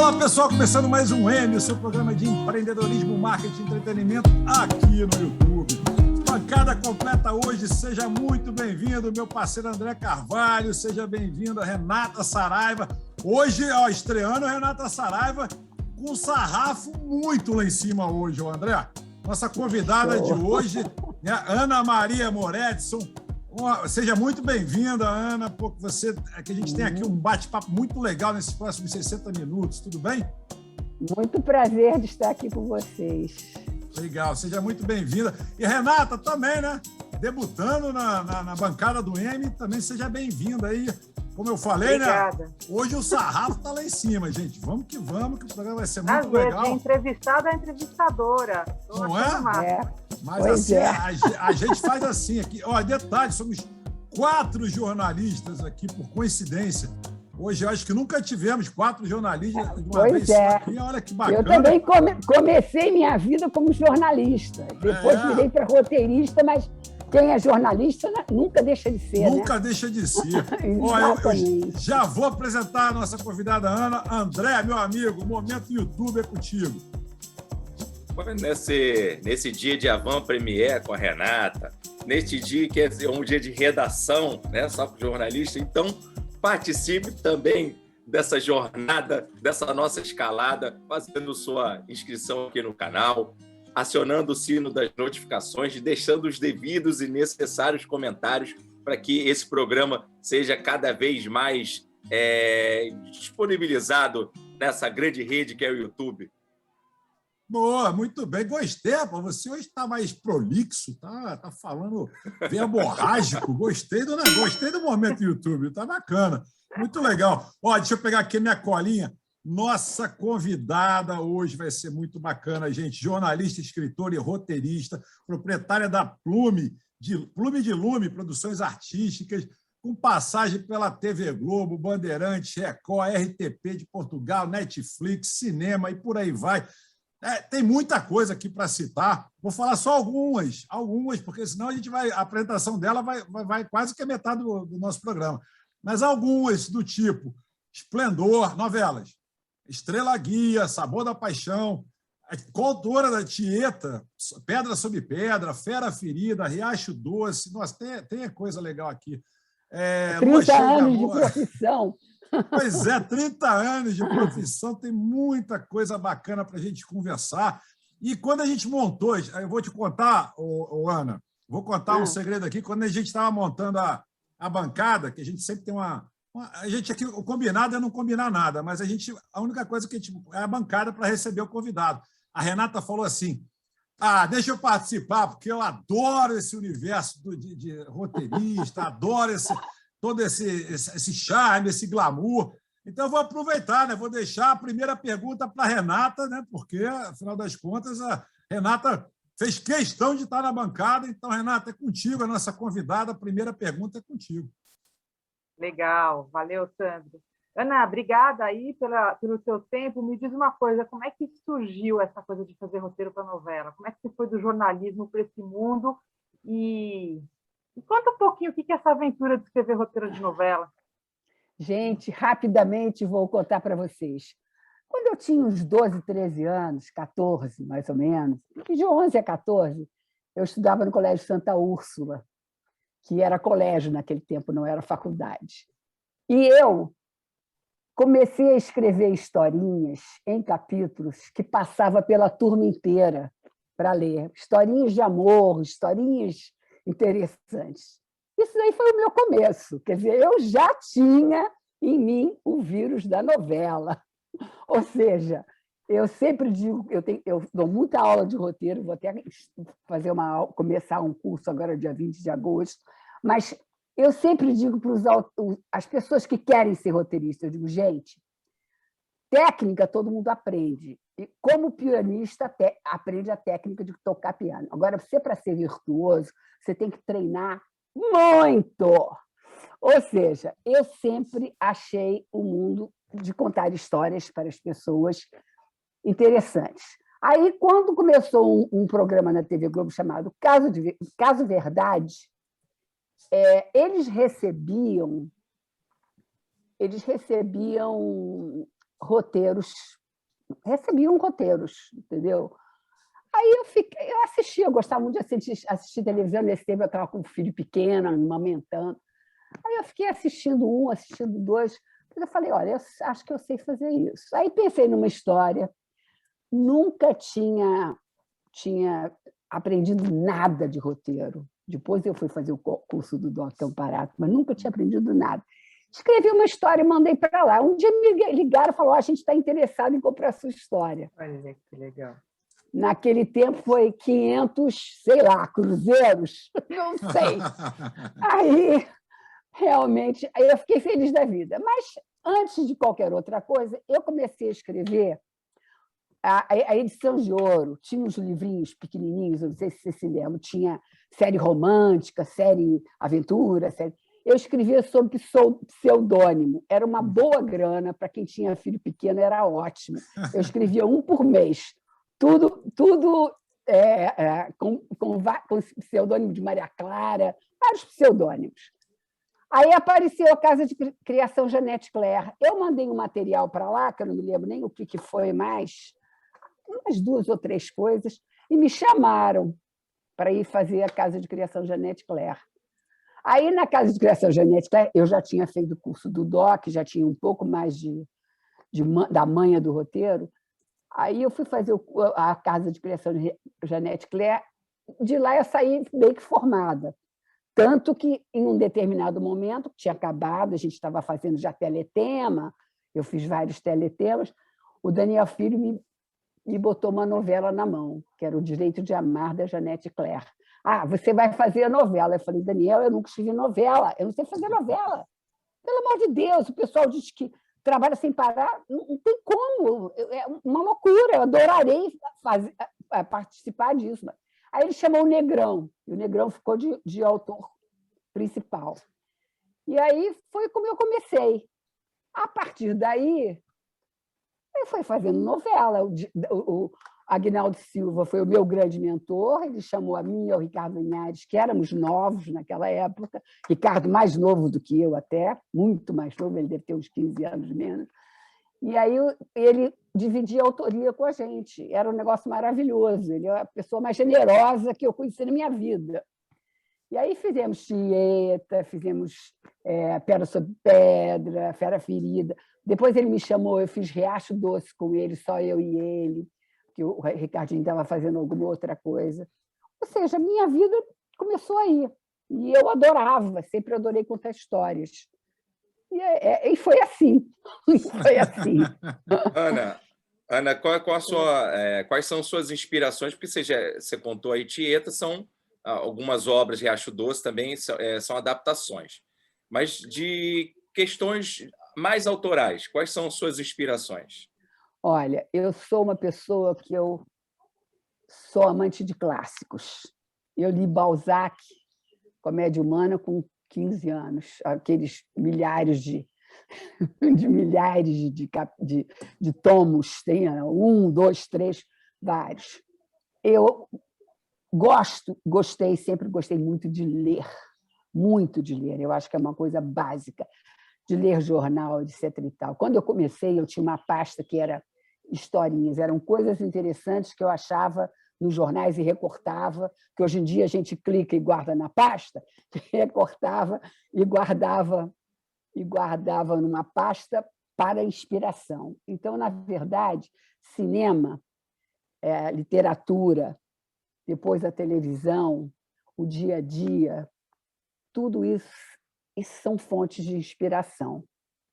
Olá, pessoal, começando mais um M, o seu programa de empreendedorismo, marketing e entretenimento aqui no YouTube. Bancada completa hoje, seja muito bem-vindo, meu parceiro André Carvalho, seja bem-vinda Renata Saraiva. Hoje, estreando a Renata Saraiva com um sarrafo muito lá em cima hoje, André. Nossa convidada de hoje, né, Ana Maria Moretson. Seja muito bem-vinda, Ana, porque que a gente tem aqui um bate-papo muito legal nesses próximos 60 minutos, tudo bem? Muito prazer de estar aqui com vocês. Legal, seja muito bem-vinda. E Renata também, né? Debutando na bancada do M, também seja bem-vinda aí. Como eu falei, obrigada, né? Hoje o sarrafo está lá em cima, gente. Vamos, que o programa vai ser muito legal. A entrevistada é entrevistadora. Não é? Mas pois assim, a gente faz assim aqui. Detalhe, somos 4 jornalistas aqui, por coincidência. Hoje, eu acho que nunca tivemos 4 jornalistas de uma vez só aqui. Olha que bacana. Eu também comecei minha vida como jornalista. Depois virei para roteirista, mas quem é jornalista nunca deixa de ser, Nunca deixa de ser. Eu já vou apresentar a nossa convidada Ana. André, meu amigo, o Momento YouTube é contigo. Nesse dia de Avant Premiere com a Renata, neste dia que é um dia de redação, né, só para o jornalista, então participe também dessa jornada, dessa nossa escalada, fazendo sua inscrição aqui no canal, acionando o sino das notificações, deixando os devidos e necessários comentários para que esse programa seja cada vez mais disponibilizado nessa grande rede que é o YouTube. Boa, muito bem. Gostei, você hoje está mais prolixo, tá falando verborrágico. Gostei do Momento YouTube, tá bacana. Muito legal. Deixa eu pegar aqui a minha colinha. Nossa convidada hoje vai ser muito bacana, gente. Jornalista, escritora e roteirista, proprietária da Plume de Lume, produções artísticas, com passagem pela TV Globo, Bandeirantes, Record, RTP de Portugal, Netflix, cinema e por aí vai. Tem muita coisa aqui para citar. Vou falar só algumas, porque senão a apresentação dela vai quase que a metade do nosso programa. Mas algumas do tipo Esplendor, novelas, Estrela Guia, Sabor da Paixão, coautora da Tieta, Pedra sobre Pedra, Fera Ferida, Riacho Doce. Nossa, tem coisa legal aqui. 30 anos de profissão. Pois é, 30 anos de profissão, tem muita coisa bacana para a gente conversar. E quando a gente montou, eu vou te contar, Ana, vou contar um segredo aqui, quando a gente estava montando a bancada, que a gente sempre tem a gente aqui, o combinado é não combinar nada, mas a única coisa que a gente é a bancada para receber o convidado. A Renata falou assim, deixa eu participar, porque eu adoro esse universo de roteirista, adoro todo esse charme, esse glamour. Então, eu vou aproveitar, né? Vou deixar a primeira pergunta para a Renata, né? Porque, afinal das contas, a Renata fez questão de estar na bancada. Então, Renata, é contigo, a nossa convidada. A primeira pergunta é contigo. Legal, valeu, Sandro. Ana, obrigada aí pelo seu tempo. Me diz uma coisa, como é que surgiu essa coisa de fazer roteiro para novela? Como é que você foi do jornalismo para esse mundo? E conta um pouquinho o que é essa aventura de escrever roteiro de novela. Gente, rapidamente vou contar para vocês. Quando eu tinha uns 12, 13 anos, 14 mais ou menos, de 11 a 14, eu estudava no Colégio Santa Úrsula, que era colégio naquele tempo, não era faculdade. E eu comecei a escrever historinhas em capítulos que passava pela turma inteira para ler. Historinhas de amor, historinhas interessantes. Isso aí foi o meu começo. Quer dizer, eu já tinha em mim o vírus da novela. Ou seja, eu sempre digo, eu dou muita aula de roteiro, vou até começar um curso agora, dia 20 de agosto, mas eu sempre digo para as pessoas que querem ser roteiristas, eu digo, gente, técnica todo mundo aprende. E como pianista, aprende a técnica de tocar piano. Agora, para ser virtuoso, você tem que treinar muito. Ou seja, eu sempre achei o mundo de contar histórias para as pessoas interessantes. Aí, quando começou um programa na TV Globo chamado Caso Verdade, eles recebiam roteiros, recebiam roteiros, entendeu? Aí eu assistia, eu gostava muito de assistir televisão. Nesse tempo eu estava com um filho pequeno, amamentando. Aí eu fiquei assistindo um, assistindo dois. Eu falei, olha, eu acho que eu sei fazer isso. Aí pensei numa história, nunca tinha aprendido nada de roteiro. Depois eu fui fazer o curso do Doc Amparato, mas nunca tinha aprendido nada. Escrevi uma história e mandei para lá. Um dia me ligaram e falaram, a gente está interessado em comprar a sua história. Olha que legal. Naquele tempo foi 500, sei lá, cruzeiros, não sei. Aí, realmente, aí eu fiquei feliz da vida. Mas, antes de qualquer outra coisa, eu comecei a escrever a edição de ouro. Tinha uns livrinhos pequenininhos, eu não sei se você se lembra, tinha série romântica, série aventura, série... Eu escrevia sob pseudônimo. Era uma boa grana, para quem tinha filho pequeno, era ótimo. Eu escrevia um por mês. Tudo com pseudônimo de Maria Clara, vários pseudônimos. Aí apareceu a Casa de Criação Jeanette Claire. Eu mandei um material para lá, que eu não me lembro nem o que foi mais, umas 2 ou 3 coisas, e me chamaram para ir fazer a Casa de Criação Jeanette Claire. Aí, na Casa de Criação Jeanette Claire, eu já tinha feito o curso do DOC, já tinha um pouco mais da manha do roteiro. Aí eu fui fazer a Casa de Criação de Jeanette Claire. De lá eu saí meio que formada. Tanto que, em um determinado momento, que tinha acabado, a gente estava fazendo já teletema, eu fiz vários teletemas, o Daniel Filho me botou uma novela na mão, que era O Direito de Amar, da Jeanette Claire. Ah, você vai fazer a novela. Eu falei, Daniel, eu nunca escrevi novela, eu não sei fazer novela. Pelo amor de Deus, o pessoal diz que trabalha sem parar, não tem como, é uma loucura, eu adorarei participar disso. Aí ele chamou o Negrão, e o Negrão ficou de autor principal. E aí foi como eu comecei. A partir daí, eu fui fazendo novela. O Aguinaldo Silva foi o meu grande mentor, ele chamou a mim e ao Ricardo Linhares, que éramos novos naquela época, Ricardo mais novo do que eu até, muito mais novo, ele deve ter uns 15 anos menos, e aí ele dividia a autoria com a gente, era um negócio maravilhoso, ele é a pessoa mais generosa que eu conheci na minha vida. E aí fizemos Tieta, fizemos Pedra sobre Pedra, Fera Ferida, depois ele me chamou, eu fiz Riacho Doce com ele, só eu e ele, que o Ricardinho estava fazendo alguma outra coisa. Ou seja, a minha vida começou aí. E eu adorava, sempre adorei contar histórias. E foi assim. Foi assim. Ana, quais são suas inspirações? Porque você contou aí Tieta, são algumas obras, Riacho Doce também são adaptações. Mas de questões mais autorais, quais são suas inspirações? Olha, eu sou uma pessoa que eu sou amante de clássicos. Eu li Balzac, Comédia Humana, com 15 anos, aqueles milhares de tomos, tem 1, 2, 3, vários. Eu sempre gostei muito de ler, muito de ler. Eu acho que é uma coisa básica, de ler jornal, etc. e tal. Quando eu comecei, eu tinha uma pasta que era historinhas, eram coisas interessantes que eu achava nos jornais e recortava, que hoje em dia a gente clica e guarda na pasta, recortava e guardava numa pasta para inspiração. Então, na verdade, cinema, literatura, depois a televisão, o dia a dia, tudo isso são fontes de inspiração.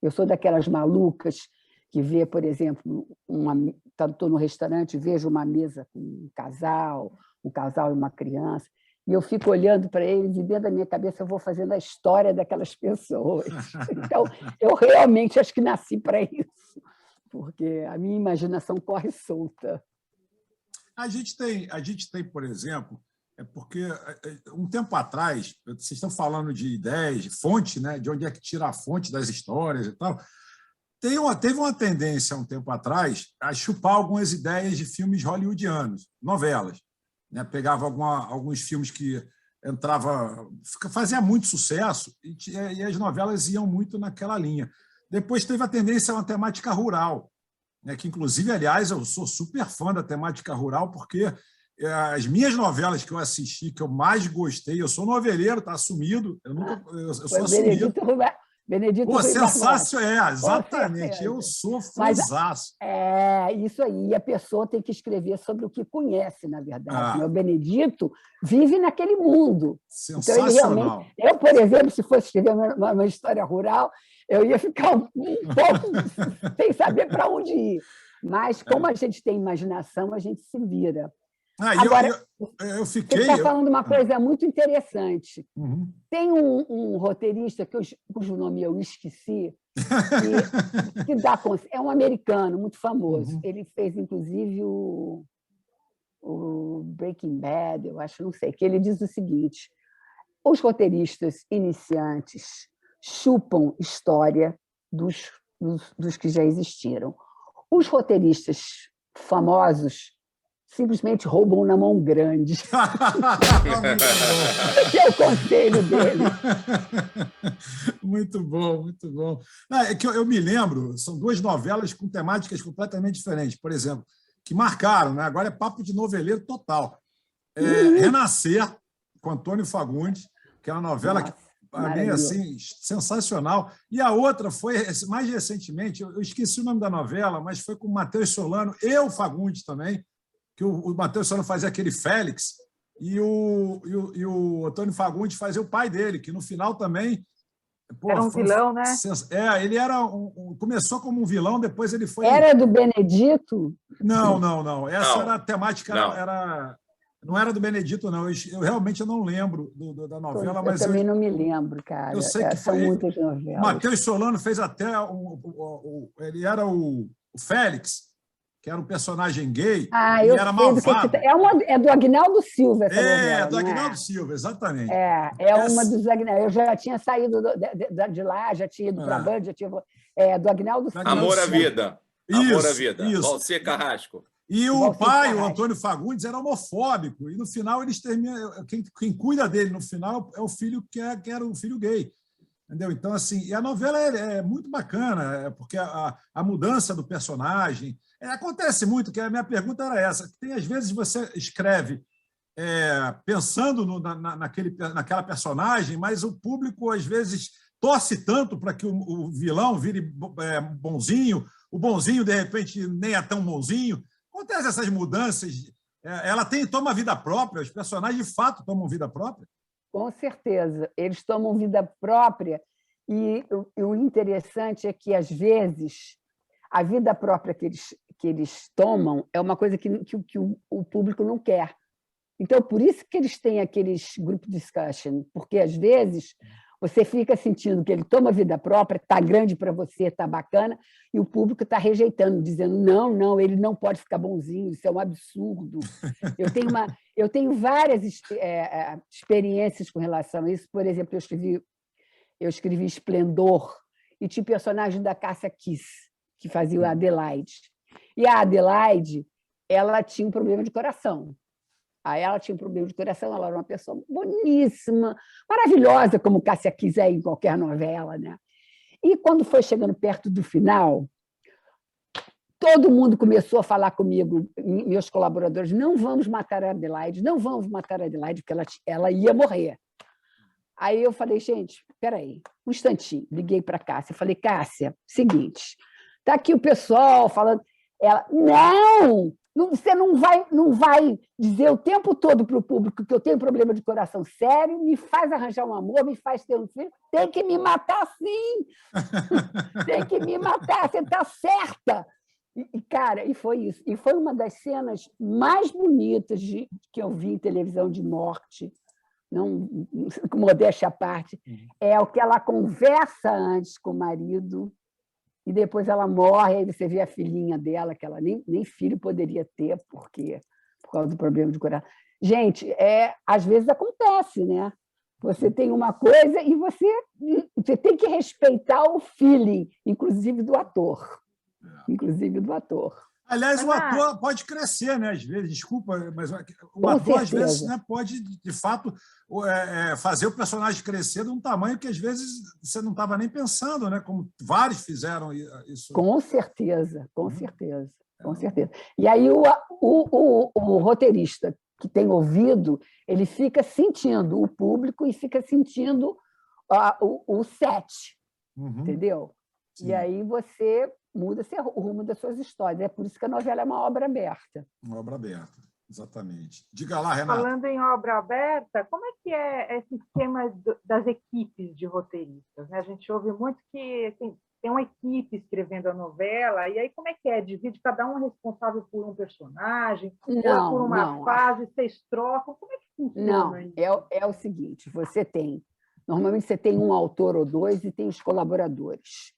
Eu sou daquelas malucas que vê, por exemplo, estou no restaurante, vejo uma mesa com um casal e uma criança, e eu fico olhando para eles e dentro da minha cabeça eu vou fazendo a história daquelas pessoas. Então, eu realmente acho que nasci para isso, porque a minha imaginação corre solta. A gente tem, por exemplo, porque um tempo atrás, vocês estão falando de ideias, de fonte, né? De onde é que tira a fonte das histórias e tal. Teve uma tendência, um tempo atrás, a chupar algumas ideias de filmes hollywoodianos, novelas. Né? Pegava alguns filmes que fazia muito sucesso e as novelas iam muito naquela linha. Depois teve a tendência a uma temática rural. né, que, inclusive, aliás, eu sou super fã da temática rural, porque as minhas novelas que eu assisti, que eu mais gostei, eu sou noveleiro, está assumido, eu sou assumido. Benedito Pô, Rui sensacional, Barbosa. exatamente, eu sou Mas fãzaço. é isso aí, e a pessoa tem que escrever sobre o que conhece, na verdade. Ah. O Benedito vive naquele mundo. Então, ele Sensacional. realmente... Eu, por exemplo, se fosse escrever uma história rural, eu ia ficar um pouco sem saber para onde ir. Mas, como a gente tem imaginação, a gente se vira. Agora, eu fiquei... Você está falando uma coisa muito interessante. Uhum. Tem um roteirista, cujo nome eu esqueci, que dá é um americano muito famoso. Uhum. Ele fez, inclusive, o Breaking Bad, eu acho, não sei, que ele diz o seguinte: os roteiristas iniciantes chupam história dos que já existiram. Os roteiristas famosos simplesmente roubam na mão grande. Esse é o conselho dele. Muito bom, muito bom. É que eu me lembro, são duas novelas com temáticas completamente diferentes, por exemplo, que marcaram, né? Agora é papo de noveleiro total. Renascer, com Antônio Fagundes, que é uma novela que, para mim, assim, sensacional. E a outra foi, mais recentemente, eu esqueci o nome da novela, mas foi com o Matheus Solano e o Fagundes também, que o Matheus Solano fazia aquele Félix, e o Antônio Fagundes fazia o pai dele, que no final também... Pô, era um vilão, né? Ele era começou como um vilão, depois ele foi... Era do Benedito? Não. Essa era a temática, não era do Benedito, não. Eu realmente não lembro da novela, mas eu também não me lembro, cara. Eu sei que são muitas novelas. O Matheus Solano fez até... ele era o Félix, que era um personagem gay, e era malvado. É do Agnaldo Silva, essa novela. É, do Agnaldo Silva, exatamente. Uma dos Agnaldo. Eu já tinha saído de lá, já tinha ido para a Band, já tinha... do Agnaldo Silva. Amor à Vida. Amor à Vida. Isso. Valcir Carrasco. E o pai, o Antônio Fagundes, era homofóbico. E, no final, eles terminam... Quem cuida dele, no final, é o filho que era um filho gay. Entendeu? Então, assim, e a novela é muito bacana, porque a mudança do personagem... acontece muito, que a minha pergunta era essa. Tem, às vezes, você escreve pensando naquela personagem, mas o público, às vezes, torce tanto para que o vilão vire bonzinho, o bonzinho, de repente, nem é tão bonzinho. Acontecem essas mudanças. Ela toma vida própria, os personagens, de fato, tomam vida própria. Com certeza, eles tomam vida própria, e o interessante é que, às vezes, a vida própria que eles tomam é uma coisa que o público não quer. Então, por isso que eles têm aqueles group discussion, porque, às vezes, você fica sentindo que ele toma vida própria, está grande para você, está bacana, e o público está rejeitando, dizendo, não, ele não pode ficar bonzinho, isso é um absurdo. Eu tenho várias experiências com relação a isso. Por exemplo, eu escrevi Esplendor, e tinha o personagem da Cássia Kiss, que fazia a Adelaide. E a Adelaide, ela tinha um problema de coração. Aí ela tinha um problema de coração, ela era uma pessoa boníssima, maravilhosa, como Cássia quiser em qualquer novela, né? E quando foi chegando perto do final, todo mundo começou a falar comigo, meus colaboradores, não vamos matar a Adelaide, porque ela ia morrer. Aí eu falei, gente, espera aí, um instantinho, liguei para a Cássia, falei, Cássia, seguinte, está aqui o pessoal falando, ela, você não vai dizer o tempo todo para o público que eu tenho problema de coração sério, me faz arranjar um amor, me faz ter um filho, tem que me matar sim, tem que me matar, você está certa. Cara, e foi isso. E foi uma das cenas mais bonitas que eu vi em televisão de morte, não, com modéstia à parte, é o que ela conversa antes com o marido, e depois ela morre, aí você vê a filhinha dela, que ela nem filho poderia ter, por causa do problema de coração. Gente, às vezes acontece, né? Você tem uma coisa e você tem que respeitar o feeling, inclusive do ator. Aliás, o Ana, ator pode crescer, né? Às vezes, desculpa, mas o Com ator, às certeza. vezes, né, pode, de fato, fazer o personagem crescer de um tamanho que, às vezes, você não estava nem pensando, né? Como vários fizeram isso. Com certeza, com certeza, com É. certeza. E aí o roteirista que tem ouvido, ele fica sentindo o público e fica sentindo o set, Uhum. entendeu? Sim. E aí você muda o rumo das suas histórias. É por isso que a novela é uma obra aberta. Uma obra aberta, exatamente. Diga lá, Renata. falando em obra aberta, como é que é esse esquema das equipes de roteiristas, né? A gente ouve muito que tem uma equipe escrevendo a novela, e aí como é que é? Divide cada um responsável por um personagem, ou é por uma fase, vocês trocam? Como é que funciona Não, isso? é o seguinte, normalmente você tem um autor ou dois e tem os colaboradores.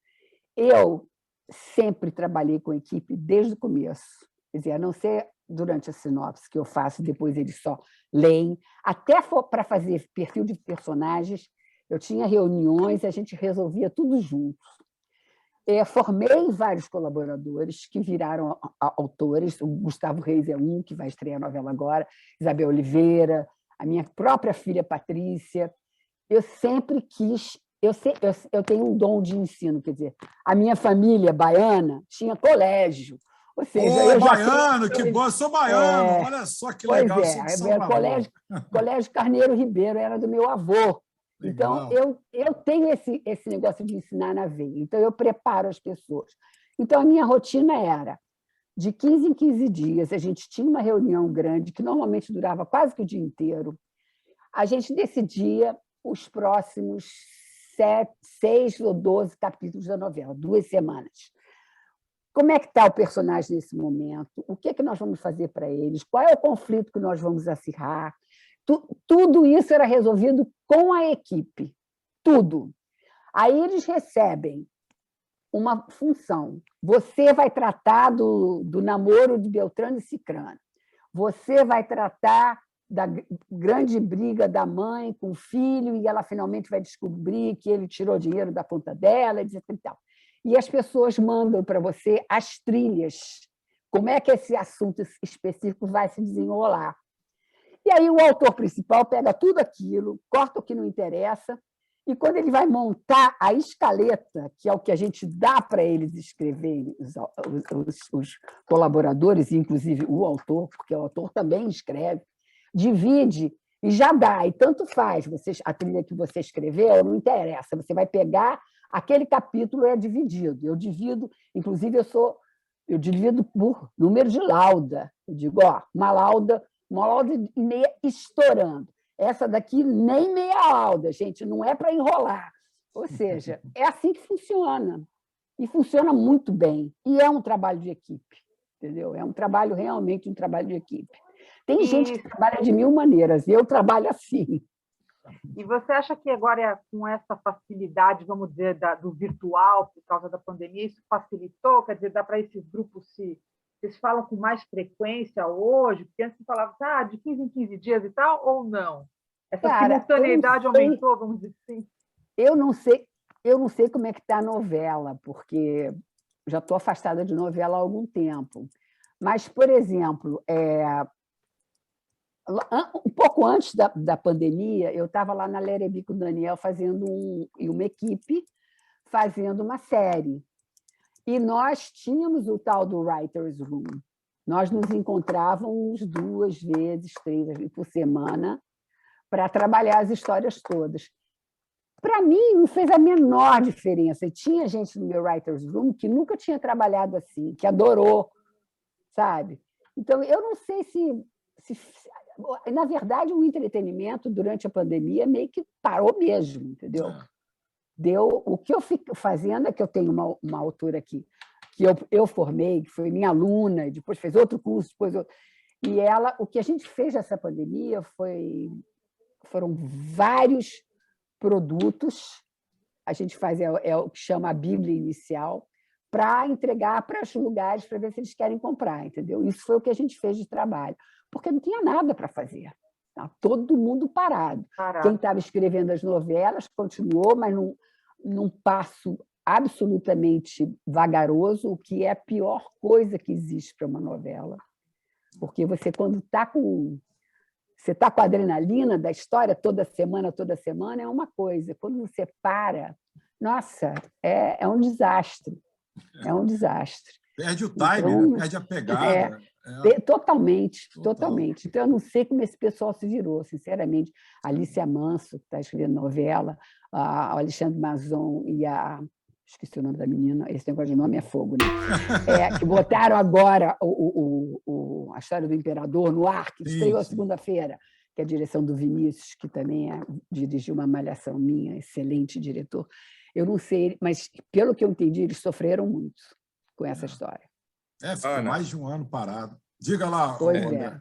Eu sempre trabalhei com equipe desde o começo, quer dizer, a não ser durante a sinopse que eu faço, depois eles só leem, até para fazer perfil de personagens, eu tinha reuniões, a gente resolvia tudo junto. Formei vários colaboradores que viraram autores, o Gustavo Reis é um, que vai estrear a novela agora, Isabel Oliveira, a minha própria filha Patrícia. Eu sempre quis, eu tenho um dom de ensino, quer dizer, a minha família baiana tinha colégio, ou seja, eu já baiano, que bom, eu sou baiano, olha só que legal, pois sou de Salvador. Colégio Carneiro Ribeiro era do meu avô. Então, eu tenho esse negócio de ensinar na veia. Então, eu preparo as pessoas. Então, a minha rotina era, de 15 em 15 dias, a gente tinha uma reunião grande, que normalmente durava quase que o dia inteiro. A gente decidia os próximos 6 ou 12 capítulos da novela, 2 semanas. Como é que está o personagem nesse momento? O que é que nós vamos fazer para eles? Qual é o conflito que nós vamos acirrar? Tudo isso era resolvido com a equipe. Tudo. Aí eles recebem uma função. Você vai tratar do namoro de Beltrano e Cicrano. Você vai tratar da grande briga da mãe com o filho e ela finalmente vai descobrir que ele tirou dinheiro da conta dela, etc. E tal. E as pessoas mandam para você as trilhas. Como é que esse assunto específico vai se desenrolar? E aí o autor principal pega tudo aquilo, corta o que não interessa, e quando ele vai montar a escaleta, que é o que a gente dá para eles escreverem, os colaboradores, inclusive o autor, porque o autor também escreve, divide e já dá, e tanto faz. A trilha que você escreveu não interessa, você vai pegar, aquele capítulo é dividido. Eu divido, inclusive eu divido por número de lauda. Eu digo, uma lauda e meia estourando. Essa daqui nem meia lauda, gente, não é para enrolar. Ou seja, é assim que funciona. E funciona muito bem. E é um trabalho de equipe, entendeu? É realmente um trabalho de equipe. Tem gente que trabalha de 1000 maneiras, e eu trabalho assim. E você acha que agora, com essa facilidade, vamos dizer, do virtual, por causa da pandemia, isso facilitou? Quer dizer, dá para esses grupos vocês falam com mais frequência hoje? Porque antes você falava de 15 em 15 dias e tal, ou não? Essa simultaneidade aumentou, vamos dizer assim? Eu não sei como é que está a novela, porque já estou afastada de novela há algum tempo. Mas, por exemplo, um pouco antes da pandemia, eu estava lá na Lerebi com o Daniel e uma equipe fazendo uma série. E nós tínhamos o tal do Writer's Room. Nós nos encontrávamos 2 vezes, 3 vezes por semana para trabalhar as histórias todas. Para mim, não fez a menor diferença. E tinha gente no meu Writer's Room que nunca tinha trabalhado assim, que adorou, sabe? Então, eu não sei se na verdade, o entretenimento durante a pandemia meio que parou mesmo, entendeu? O que eu fico fazendo é que eu tenho uma autora aqui que eu formei, que foi minha aluna, depois fez outro curso, e o que a gente fez nessa pandemia foram vários produtos, a gente faz o que chama a Bíblia Inicial, para entregar para os lugares para ver se eles querem comprar, entendeu? Isso foi o que a gente fez de trabalho, porque não tinha nada para fazer. Tá? Todo mundo parado. Quem estava escrevendo as novelas continuou, mas num passo absolutamente vagaroso, o que é a pior coisa que existe para uma novela. Porque você, quando você está com a adrenalina da história toda semana, é uma coisa. Quando você para, nossa, é um desastre. É um desastre. Perde o time, Então, né? Perde a pegada. Totalmente, Total. totalmente. Então, eu não sei como esse pessoal se virou, sinceramente. A Alicia Manso, que está escrevendo novela, o Alexandre Mazon e a... Esqueci o nome da menina, esse negócio de nome é fogo, né? Que botaram agora a História do Imperador no ar, que estreou segunda-feira, que é a direção do Vinícius, que também dirigiu uma Malhação minha, excelente diretor. Eu não sei, mas pelo que eu entendi, eles sofreram muito com essa história. Ficou mais de um ano parado. Diga lá, Pois André.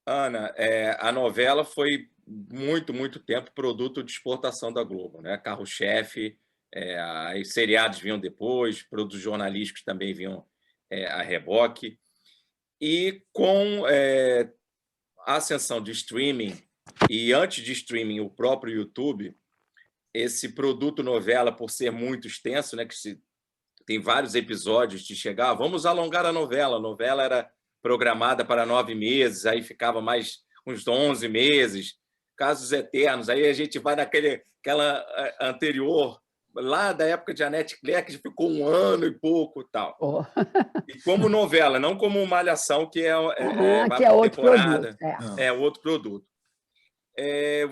Ana, a novela foi muito tempo produto de exportação da Globo, né? Carro-chefe, os seriados vinham depois, produtos jornalísticos também vinham a reboque. E com a ascensão de streaming, e antes de streaming, o próprio YouTube, esse produto novela, por ser muito extenso, né, que tem vários episódios de chegar, vamos alongar a novela. A novela era programada para 9 meses, aí ficava mais uns 11 meses, casos eternos. Aí a gente vai naquela anterior, lá da época de Annette Claire, que ficou 1 ano e pouco e tal. E como novela, não como Malhação, que que é outro produto. Outro produto.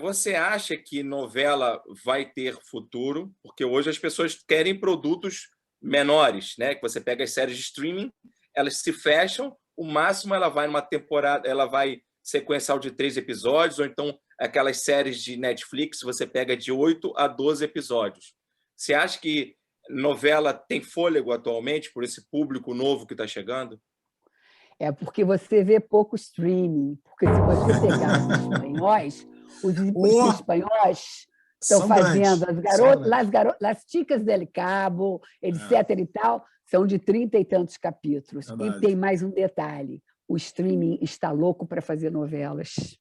Você acha que novela vai ter futuro? Porque hoje as pessoas querem produtos menores, né? Que você pega as séries de streaming, elas se fecham, o máximo ela vai numa temporada, ela vai sequencial de 3 episódios, ou então aquelas séries de Netflix, você pega de 8 a 12 episódios. Você acha que novela tem fôlego atualmente por esse público novo que está chegando? É porque você vê pouco streaming. Porque se você pegar os espanhóis estão fazendo as Chicas del Cabo, etc. e tal, são de 30 e tantos capítulos. E tem mais um detalhe: o streaming está louco para fazer novelas.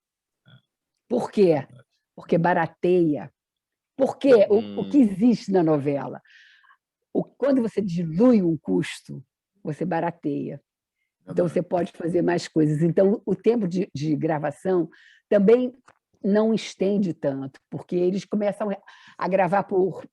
Por quê? Porque barateia. Porque o que existe na novela? Quando você dilui um custo, você barateia. Então, você pode fazer mais coisas. Então, o tempo de gravação também não estende tanto, porque eles começam a gravar por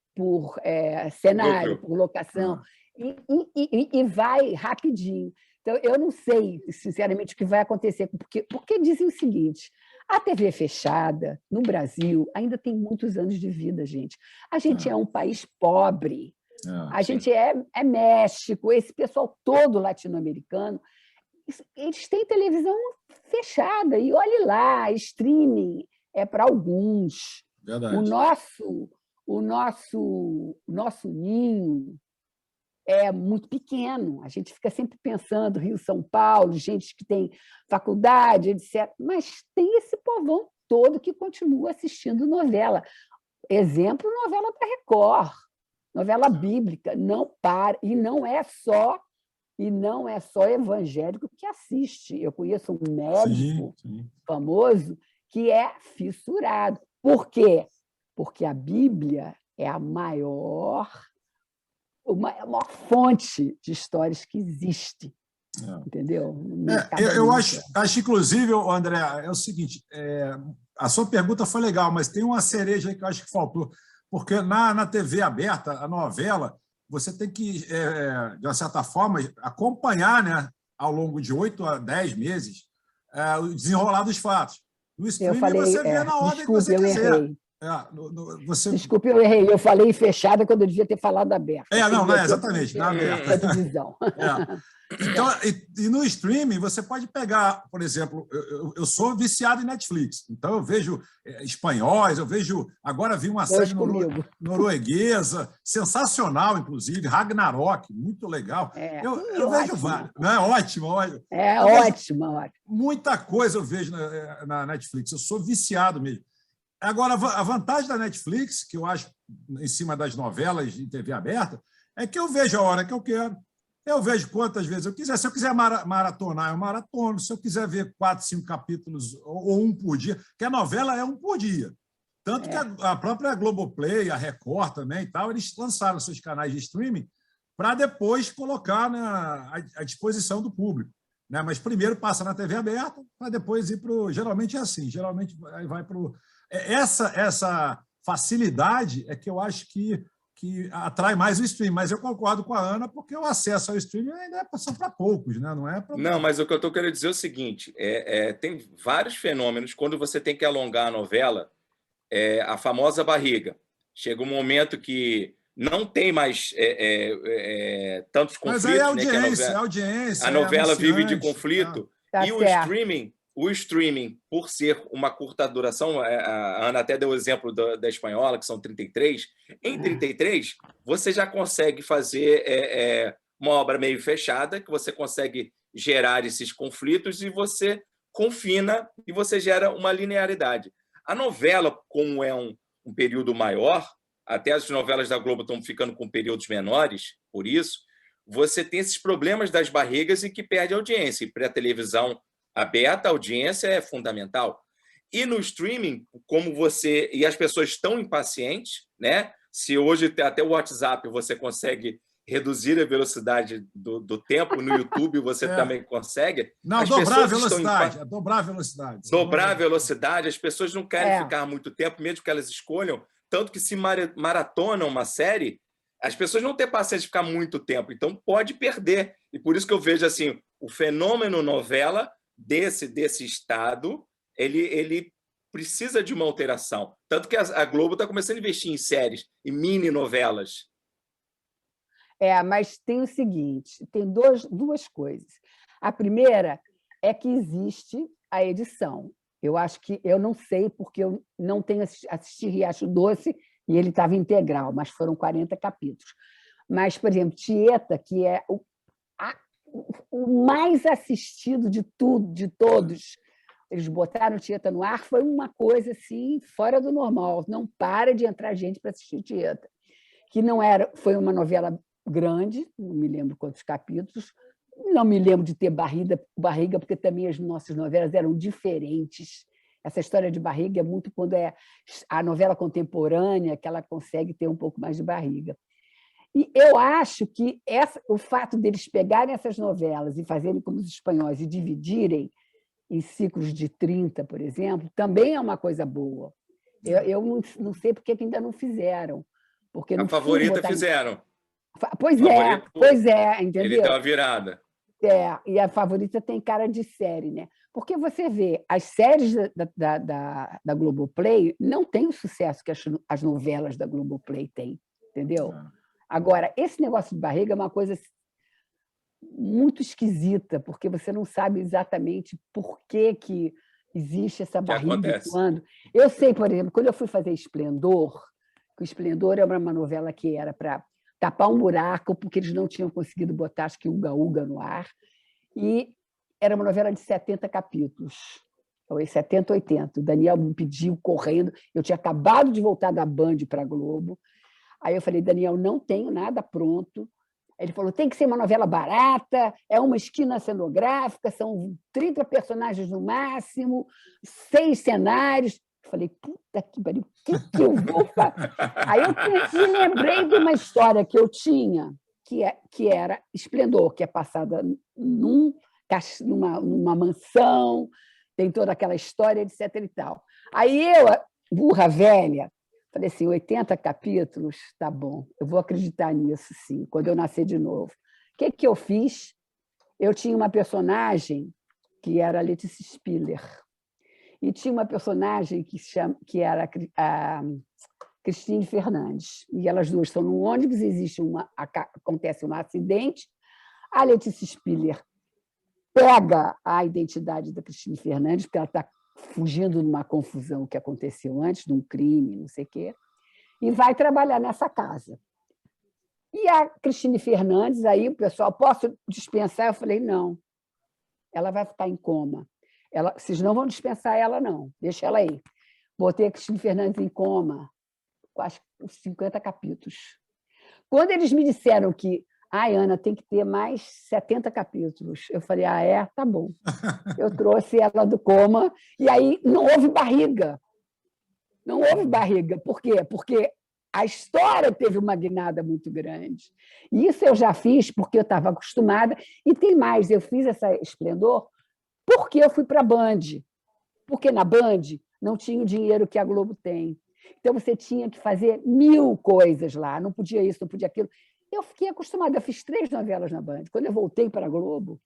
cenário, por locação, e vai rapidinho. Então, eu não sei, sinceramente, o que vai acontecer, porque dizem o seguinte: a TV fechada, no Brasil, ainda tem muitos anos de vida, gente. A gente é um país pobre, a gente é México, esse pessoal todo latino-americano, eles têm televisão fechada, e olhe lá, streaming é para alguns. Verdade. O nosso ninho é muito pequeno. A gente fica sempre pensando Rio, São Paulo, gente que tem faculdade, etc. Mas tem esse povão todo que continua assistindo novela. Exemplo, novela da Record, novela bíblica, não para. E não é só evangélico que assiste. Eu conheço um médico famoso que é fissurado. Por quê? Porque a Bíblia é a maior fonte de histórias que existe. Entendeu? Eu acho, inclusive, André, é o seguinte, a sua pergunta foi legal, mas tem uma cereja aí que eu acho que faltou, porque na TV aberta, a novela, você tem que, de uma certa forma, acompanhar, né, ao longo de 8 a 10 meses o desenrolar dos fatos. No streaming, você vê na ordem que você quiser. Desculpe, eu errei. Eu falei fechada quando eu devia ter falado aberta. Exatamente, na aberta. Então, e no streaming, você pode pegar, por exemplo, eu sou viciado em Netflix, então eu vejo espanhóis, agora vi uma série norueguesa, sensacional, inclusive, Ragnarok, muito legal. Eu vejo vários. É ótimo. Ótimo. Muita coisa eu vejo na Netflix, eu sou viciado mesmo. Agora, a vantagem da Netflix, que eu acho em cima das novelas de TV aberta, é que eu vejo a hora que eu quero. Eu vejo quantas vezes eu quiser. Se eu quiser maratonar, eu maratono. Se eu quiser ver 4, 5 capítulos ou 1 por dia, porque a novela é 1 por dia. Tanto que a própria Globoplay, a Record também e tal, eles lançaram seus canais de streaming para depois colocar à disposição do público, né? Mas primeiro passa na TV aberta, para depois ir para o... Geralmente é assim, geralmente vai para o... Essa facilidade é que eu acho que atrai mais o streaming, mas eu concordo com a Ana, porque o acesso ao streaming ainda são para poucos, né? Não é para... Não, mas o que eu estou querendo dizer é o seguinte, tem vários fenômenos quando você tem que alongar a novela, a famosa barriga. Chega um momento que não tem mais tantos conflitos. Mas aí a audiência, a novela vive de conflito. Tá E certo. o streaming, por ser uma curta duração, a Ana até deu o exemplo da espanhola, que são 33. Em 33, você já consegue fazer uma obra meio fechada, que você consegue gerar esses conflitos e você confina e você gera uma linearidade. A novela, como é um período maior, até as novelas da Globo estão ficando com períodos menores, por isso, você tem esses problemas das barrigas e que perde audiência. E para a televisão aberta, a audiência é fundamental. E no streaming, como você... E as pessoas estão impacientes, né? Se hoje até o WhatsApp você consegue reduzir a velocidade do tempo, no YouTube você também consegue. Não, dobrar a velocidade. Dobrar a velocidade. Dobrar a velocidade. As pessoas não querem ficar muito tempo, mesmo que elas escolham. Tanto que se maratonam uma série, as pessoas não têm paciência de ficar muito tempo, então pode perder. E por isso que eu vejo assim, o fenômeno novela desse estado, ele precisa de uma alteração. Tanto que a Globo está começando a investir em séries, em mini-novelas. Mas tem o seguinte, tem duas coisas. A primeira é que existe a edição. Eu acho que eu não sei, porque eu não tenho assistido Riacho Doce e ele estava integral, mas foram 40 capítulos. Mas, por exemplo, Tieta, que é o mais assistido de todos, eles botaram Tieta no ar, foi uma coisa assim, fora do normal. Não para de entrar gente para assistir Tieta. Que não era, foi uma novela grande, não me lembro quantos capítulos, não me lembro de ter barriga, porque também as nossas novelas eram diferentes. Essa história de barriga é muito quando é a novela contemporânea, que ela consegue ter um pouco mais de barriga. E eu acho que o fato deles pegarem essas novelas e fazerem como os espanhóis e dividirem em ciclos de 30, por exemplo, também é uma coisa boa. Eu não sei por que ainda não fizeram. Porque a Favorita fizeram. Pois é, entendeu? Ele deu uma virada. E a Favorita tem cara de série, né? Porque você vê, as séries da Globoplay não têm o sucesso que as novelas da Globoplay têm, entendeu? Agora, esse negócio de barriga é uma coisa muito esquisita, porque você não sabe exatamente por que existe essa barriga. Quando. Eu sei, por exemplo, quando eu fui fazer Esplendor, que o Esplendor era uma novela que era para tapar um buraco, porque eles não tinham conseguido botar, acho que, Uga Uga no ar. E era uma novela de 70 capítulos, 70, 80. O Daniel me pediu, correndo. Eu tinha acabado de voltar da Band para a Globo. Aí eu falei, Daniel, não tenho nada pronto. Ele falou, tem que ser uma novela barata, é uma esquina cenográfica, são 30 personagens no máximo, 6 cenários. Eu falei, puta que pariu, o que eu vou fazer? Aí eu me lembrei de uma história que eu tinha, que era Esplendor, que é passada numa mansão, tem toda aquela história, etc. e tal. Aí eu, burra velha, falei assim, 80 capítulos, tá bom, eu vou acreditar nisso, sim, quando eu nascer de novo. O que eu fiz? Eu tinha uma personagem que era a Letícia Spiller, e tinha uma personagem que era a Cristine Fernandes. E elas duas estão num ônibus, acontece um acidente, a Letícia Spiller pega a identidade da Cristine Fernandes, porque ela está fugindo de uma confusão que aconteceu antes, de um crime, não sei o quê, e vai trabalhar nessa casa. E a Cristine Fernandes, aí o pessoal, posso dispensar? Eu falei, não, ela vai ficar em coma. Vocês não vão dispensar ela, não. Deixa ela aí. Botei a Cristine Fernandes em coma, quase 50 capítulos. Quando eles me disseram que, Ana, tem que ter mais 70 capítulos, eu falei, tá bom. Eu trouxe ela do coma, e aí não houve barriga. Não houve barriga. Por quê? Porque a história teve uma guinada muito grande. E isso eu já fiz porque eu estava acostumada. E tem mais, eu fiz essa Esplendor porque eu fui para a Band. Porque na Band não tinha o dinheiro que a Globo tem. Então, você tinha que fazer 1000 coisas lá. Não podia isso, não podia aquilo. Eu fiquei acostumada. Eu fiz 3 novelas na Band. Quando eu voltei para a Globo,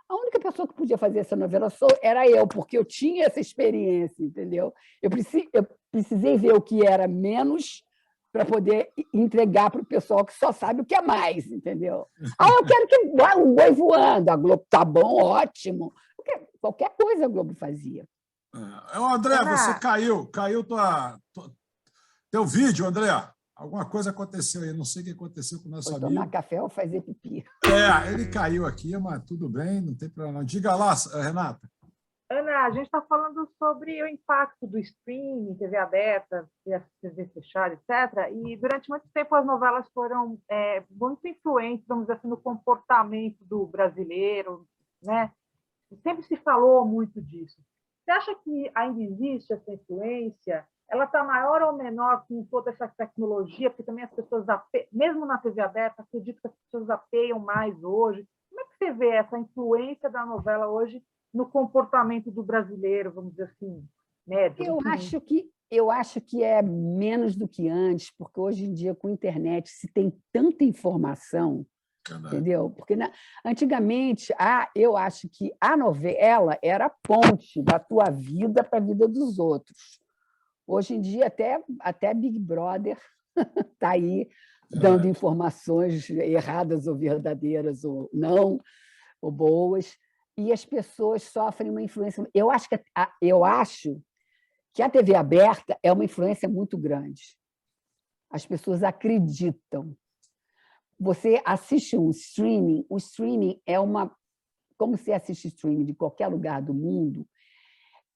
a única pessoa que podia fazer essa novela era eu, porque eu tinha essa experiência, entendeu? Eu precisei ver o que era menos para poder entregar para o pessoal que só sabe o que é mais, entendeu? Eu quero que um boi voando. A Globo tá bom, ótimo. Qualquer coisa a Globo fazia. André, você caiu teu vídeo, André. Alguma coisa aconteceu aí, não sei o que aconteceu com o nosso amigo. Tomar café ou fazer pipi. Ele caiu aqui, mas tudo bem, não tem problema não. Diga lá, Renata. Ana, a gente está falando sobre o impacto do streaming, TV aberta, TV fechada, etc. E durante muito tempo as novelas foram muito influentes, vamos dizer assim, no comportamento do brasileiro, né? Sempre se falou muito disso. Você acha que ainda existe essa influência? Ela está maior ou menor com toda essa tecnologia? Porque também as pessoas, mesmo na TV aberta, acredito que as pessoas apeiam mais hoje. Como é que você vê essa influência da novela hoje no comportamento do brasileiro, vamos dizer assim, médio? Eu acho que é menos do que antes, porque hoje em dia, com a internet, se tem tanta informação, entendeu? Porque antigamente, eu acho que a novela era a ponte da tua vida para a vida dos outros. Hoje em dia, até Big Brother está aí dando informações erradas ou verdadeiras, ou não, ou boas, e as pessoas sofrem uma influência. Eu acho que a TV aberta é uma influência muito grande. As pessoas acreditam. Você assiste um streaming, o streaming é como você assiste streaming de qualquer lugar do mundo,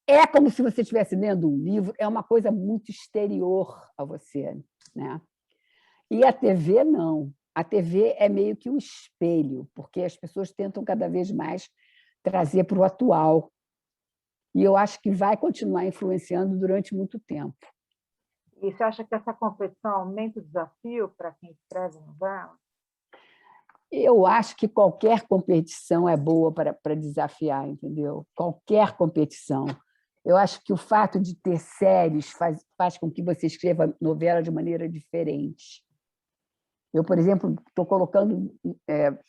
é como se você estivesse lendo um livro, é uma coisa muito exterior a você, né? E a TV, não. A TV é meio que um espelho, porque as pessoas tentam cada vez mais trazer para o atual. E eu acho que vai continuar influenciando durante muito tempo. E você acha que essa competição aumenta o desafio para quem escreve novela? Eu acho que qualquer competição é boa para desafiar, entendeu? Qualquer competição. Eu acho que o fato de ter séries faz com que você escreva novela de maneira diferente. Eu, por exemplo, estou colocando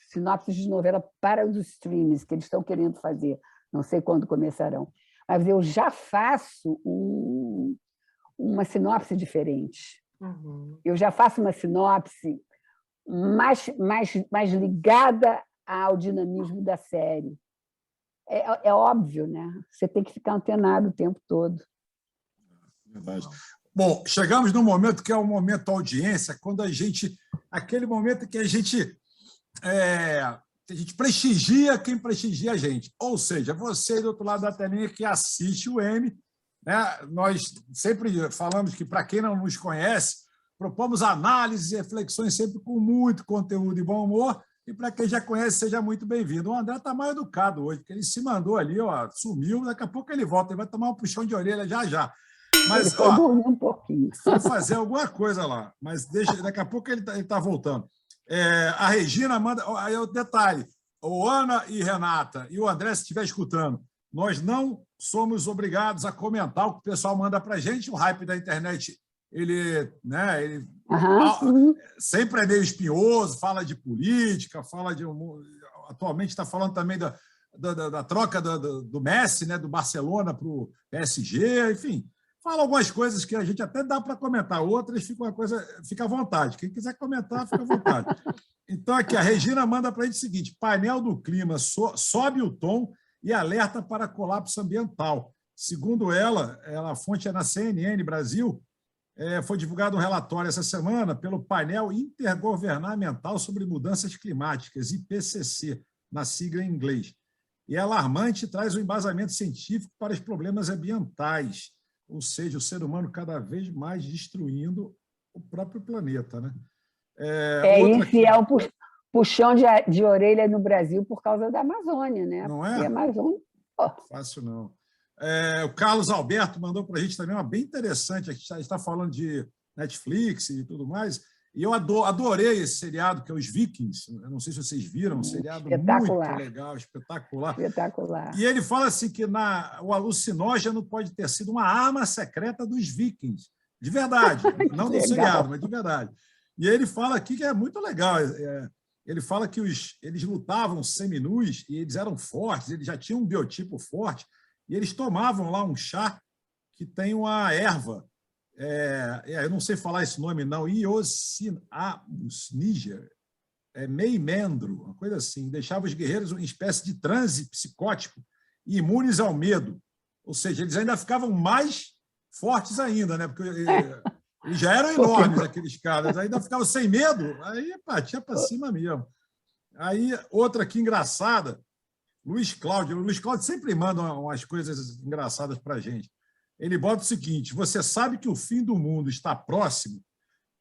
sinopses de novela para os streams que eles estão querendo fazer. Não sei quando começarão. Mas eu já faço uma sinopse diferente. Uhum. Eu já faço uma sinopse mais ligada ao dinamismo da série. É óbvio, né? Você tem que ficar antenado o tempo todo. Verdade. Bom, chegamos num momento que é o momento audiência, quando aquele momento que a gente prestigia quem prestigia a gente. Ou seja, você do outro lado da telinha que assiste o M, né? Nós sempre falamos que, para quem não nos conhece, propomos análises e reflexões sempre com muito conteúdo e bom humor. E para quem já conhece, seja muito bem-vindo. O André está mais educado hoje, porque ele se mandou ali, sumiu, daqui a pouco ele volta, ele vai tomar um puxão de orelha já. Mas, ele foi dormir um pouquinho. Foi fazer alguma coisa lá, mas daqui a pouco ele está voltando. A Regina manda... Aí é o detalhe, o Ana e Renata e o André, se estiver escutando, nós não somos obrigados a comentar o que o pessoal manda para a gente, o hype da internet... Ele sempre é meio espinhoso, fala de política, atualmente está falando também da troca do Messi, né, do Barcelona para o PSG, enfim, fala algumas coisas que a gente até dá para comentar, outras fica à vontade. Quem quiser comentar, fica à vontade. Então, aqui, a Regina manda para a gente o seguinte: painel do clima sobe o tom e alerta para colapso ambiental. Segundo ela, a fonte é na CNN Brasil. Foi divulgado um relatório essa semana pelo painel intergovernamental sobre mudanças climáticas, IPCC, na sigla em inglês. E é alarmante e traz um embasamento científico para os problemas ambientais, ou seja, o ser humano cada vez mais destruindo o próprio planeta, né? Esse é o puxão de orelha no Brasil por causa da Amazônia, né? Não é? Porque a Amazônia... Fácil não. O Carlos Alberto mandou para a gente também uma bem interessante. A gente está falando de Netflix e tudo mais. E eu adorei esse seriado, que é Os Vikings. Eu não sei se vocês viram, um seriado muito legal, espetacular. Espetacular. E ele fala assim que o alucinógeno pode ter sido uma arma secreta dos Vikings. De verdade. Não do seriado, mas de verdade. E ele fala aqui que é muito legal. Ele fala que eles lutavam seminus e eles eram fortes, eles já tinham um biotipo forte, e eles tomavam lá um chá que tem uma erva. Eu não sei falar esse nome, não. Iosinamus niger. Meimendro, uma coisa assim. Deixava os guerreiros em espécie de transe psicótico e imunes ao medo. Ou seja, eles ainda ficavam mais fortes ainda, né? Porque eles já eram enormes, aqueles caras. Ainda ficavam sem medo, aí partia para cima mesmo. Aí, outra aqui engraçada, Luiz Cláudio. O Luiz Cláudio sempre manda umas coisas engraçadas para a gente. Ele bota o seguinte: você sabe que o fim do mundo está próximo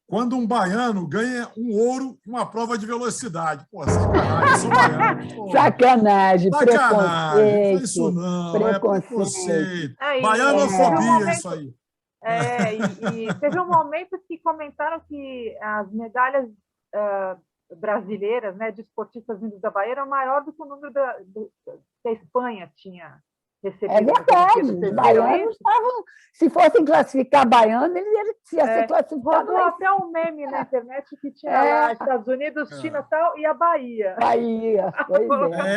quando um baiano ganha um ouro em uma prova de velocidade. Pô, sacanagem, eu sou baiano. Pô. Sacanagem, não é isso não, preconceito. Baianofobia, isso aí. E teve um momento que comentaram que as medalhas brasileiras, né, de esportistas vindos da Bahia eram maior do que o número da Espanha tinha recebido. É verdade, os baianos estavam, se fossem classificar baiano, eles iam ser classificados. Rodou até um meme na internet que tinha lá Estados Unidos, China e tal, e a Bahia. Bahia,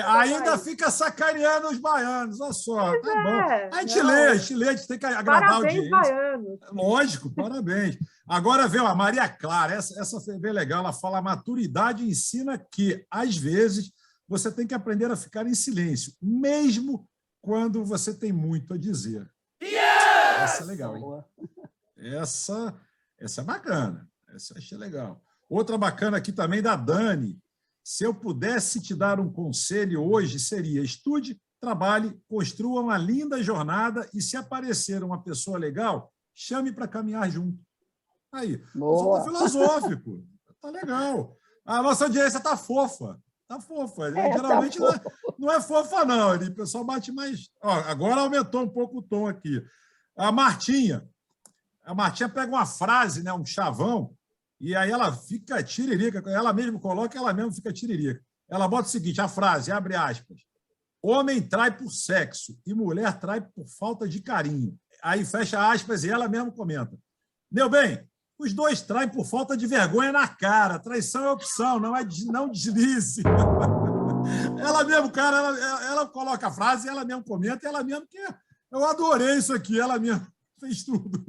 ainda fica sacaneando os baianos, olha só, tá bom. A gente lê, a gente tem que agradar a audiência. Baianos. Lógico, parabéns. Agora veio a Maria Clara, essa foi bem legal, ela fala: a maturidade ensina que, às vezes, você tem que aprender a ficar em silêncio, mesmo quando você tem muito a dizer. Essa é legal, hein? Essa é bacana. Essa eu achei legal. Outra bacana aqui também da Dani. Se eu pudesse te dar um conselho hoje, seria: estude, trabalhe, construa uma linda jornada e, se aparecer uma pessoa legal, chame para caminhar junto. Aí, só filosófico. Tá legal. A nossa audiência tá fofa. Tá fofa. Geralmente tá não é fofa, não. O pessoal bate mais. Agora aumentou um pouco o tom aqui. A Martinha pega uma frase, né, um chavão, e aí ela fica tiririca. Ela mesma coloca, ela mesma fica tiririca. Ela bota o seguinte: a frase, abre aspas: homem trai por sexo e mulher trai por falta de carinho. Aí fecha aspas e ela mesma comenta: meu bem, os dois traem por falta de vergonha na cara. Traição é opção, não deslize. Ela mesmo, cara, ela coloca a frase, ela mesmo comenta, e ela mesmo que eu adorei isso aqui, ela mesmo fez tudo.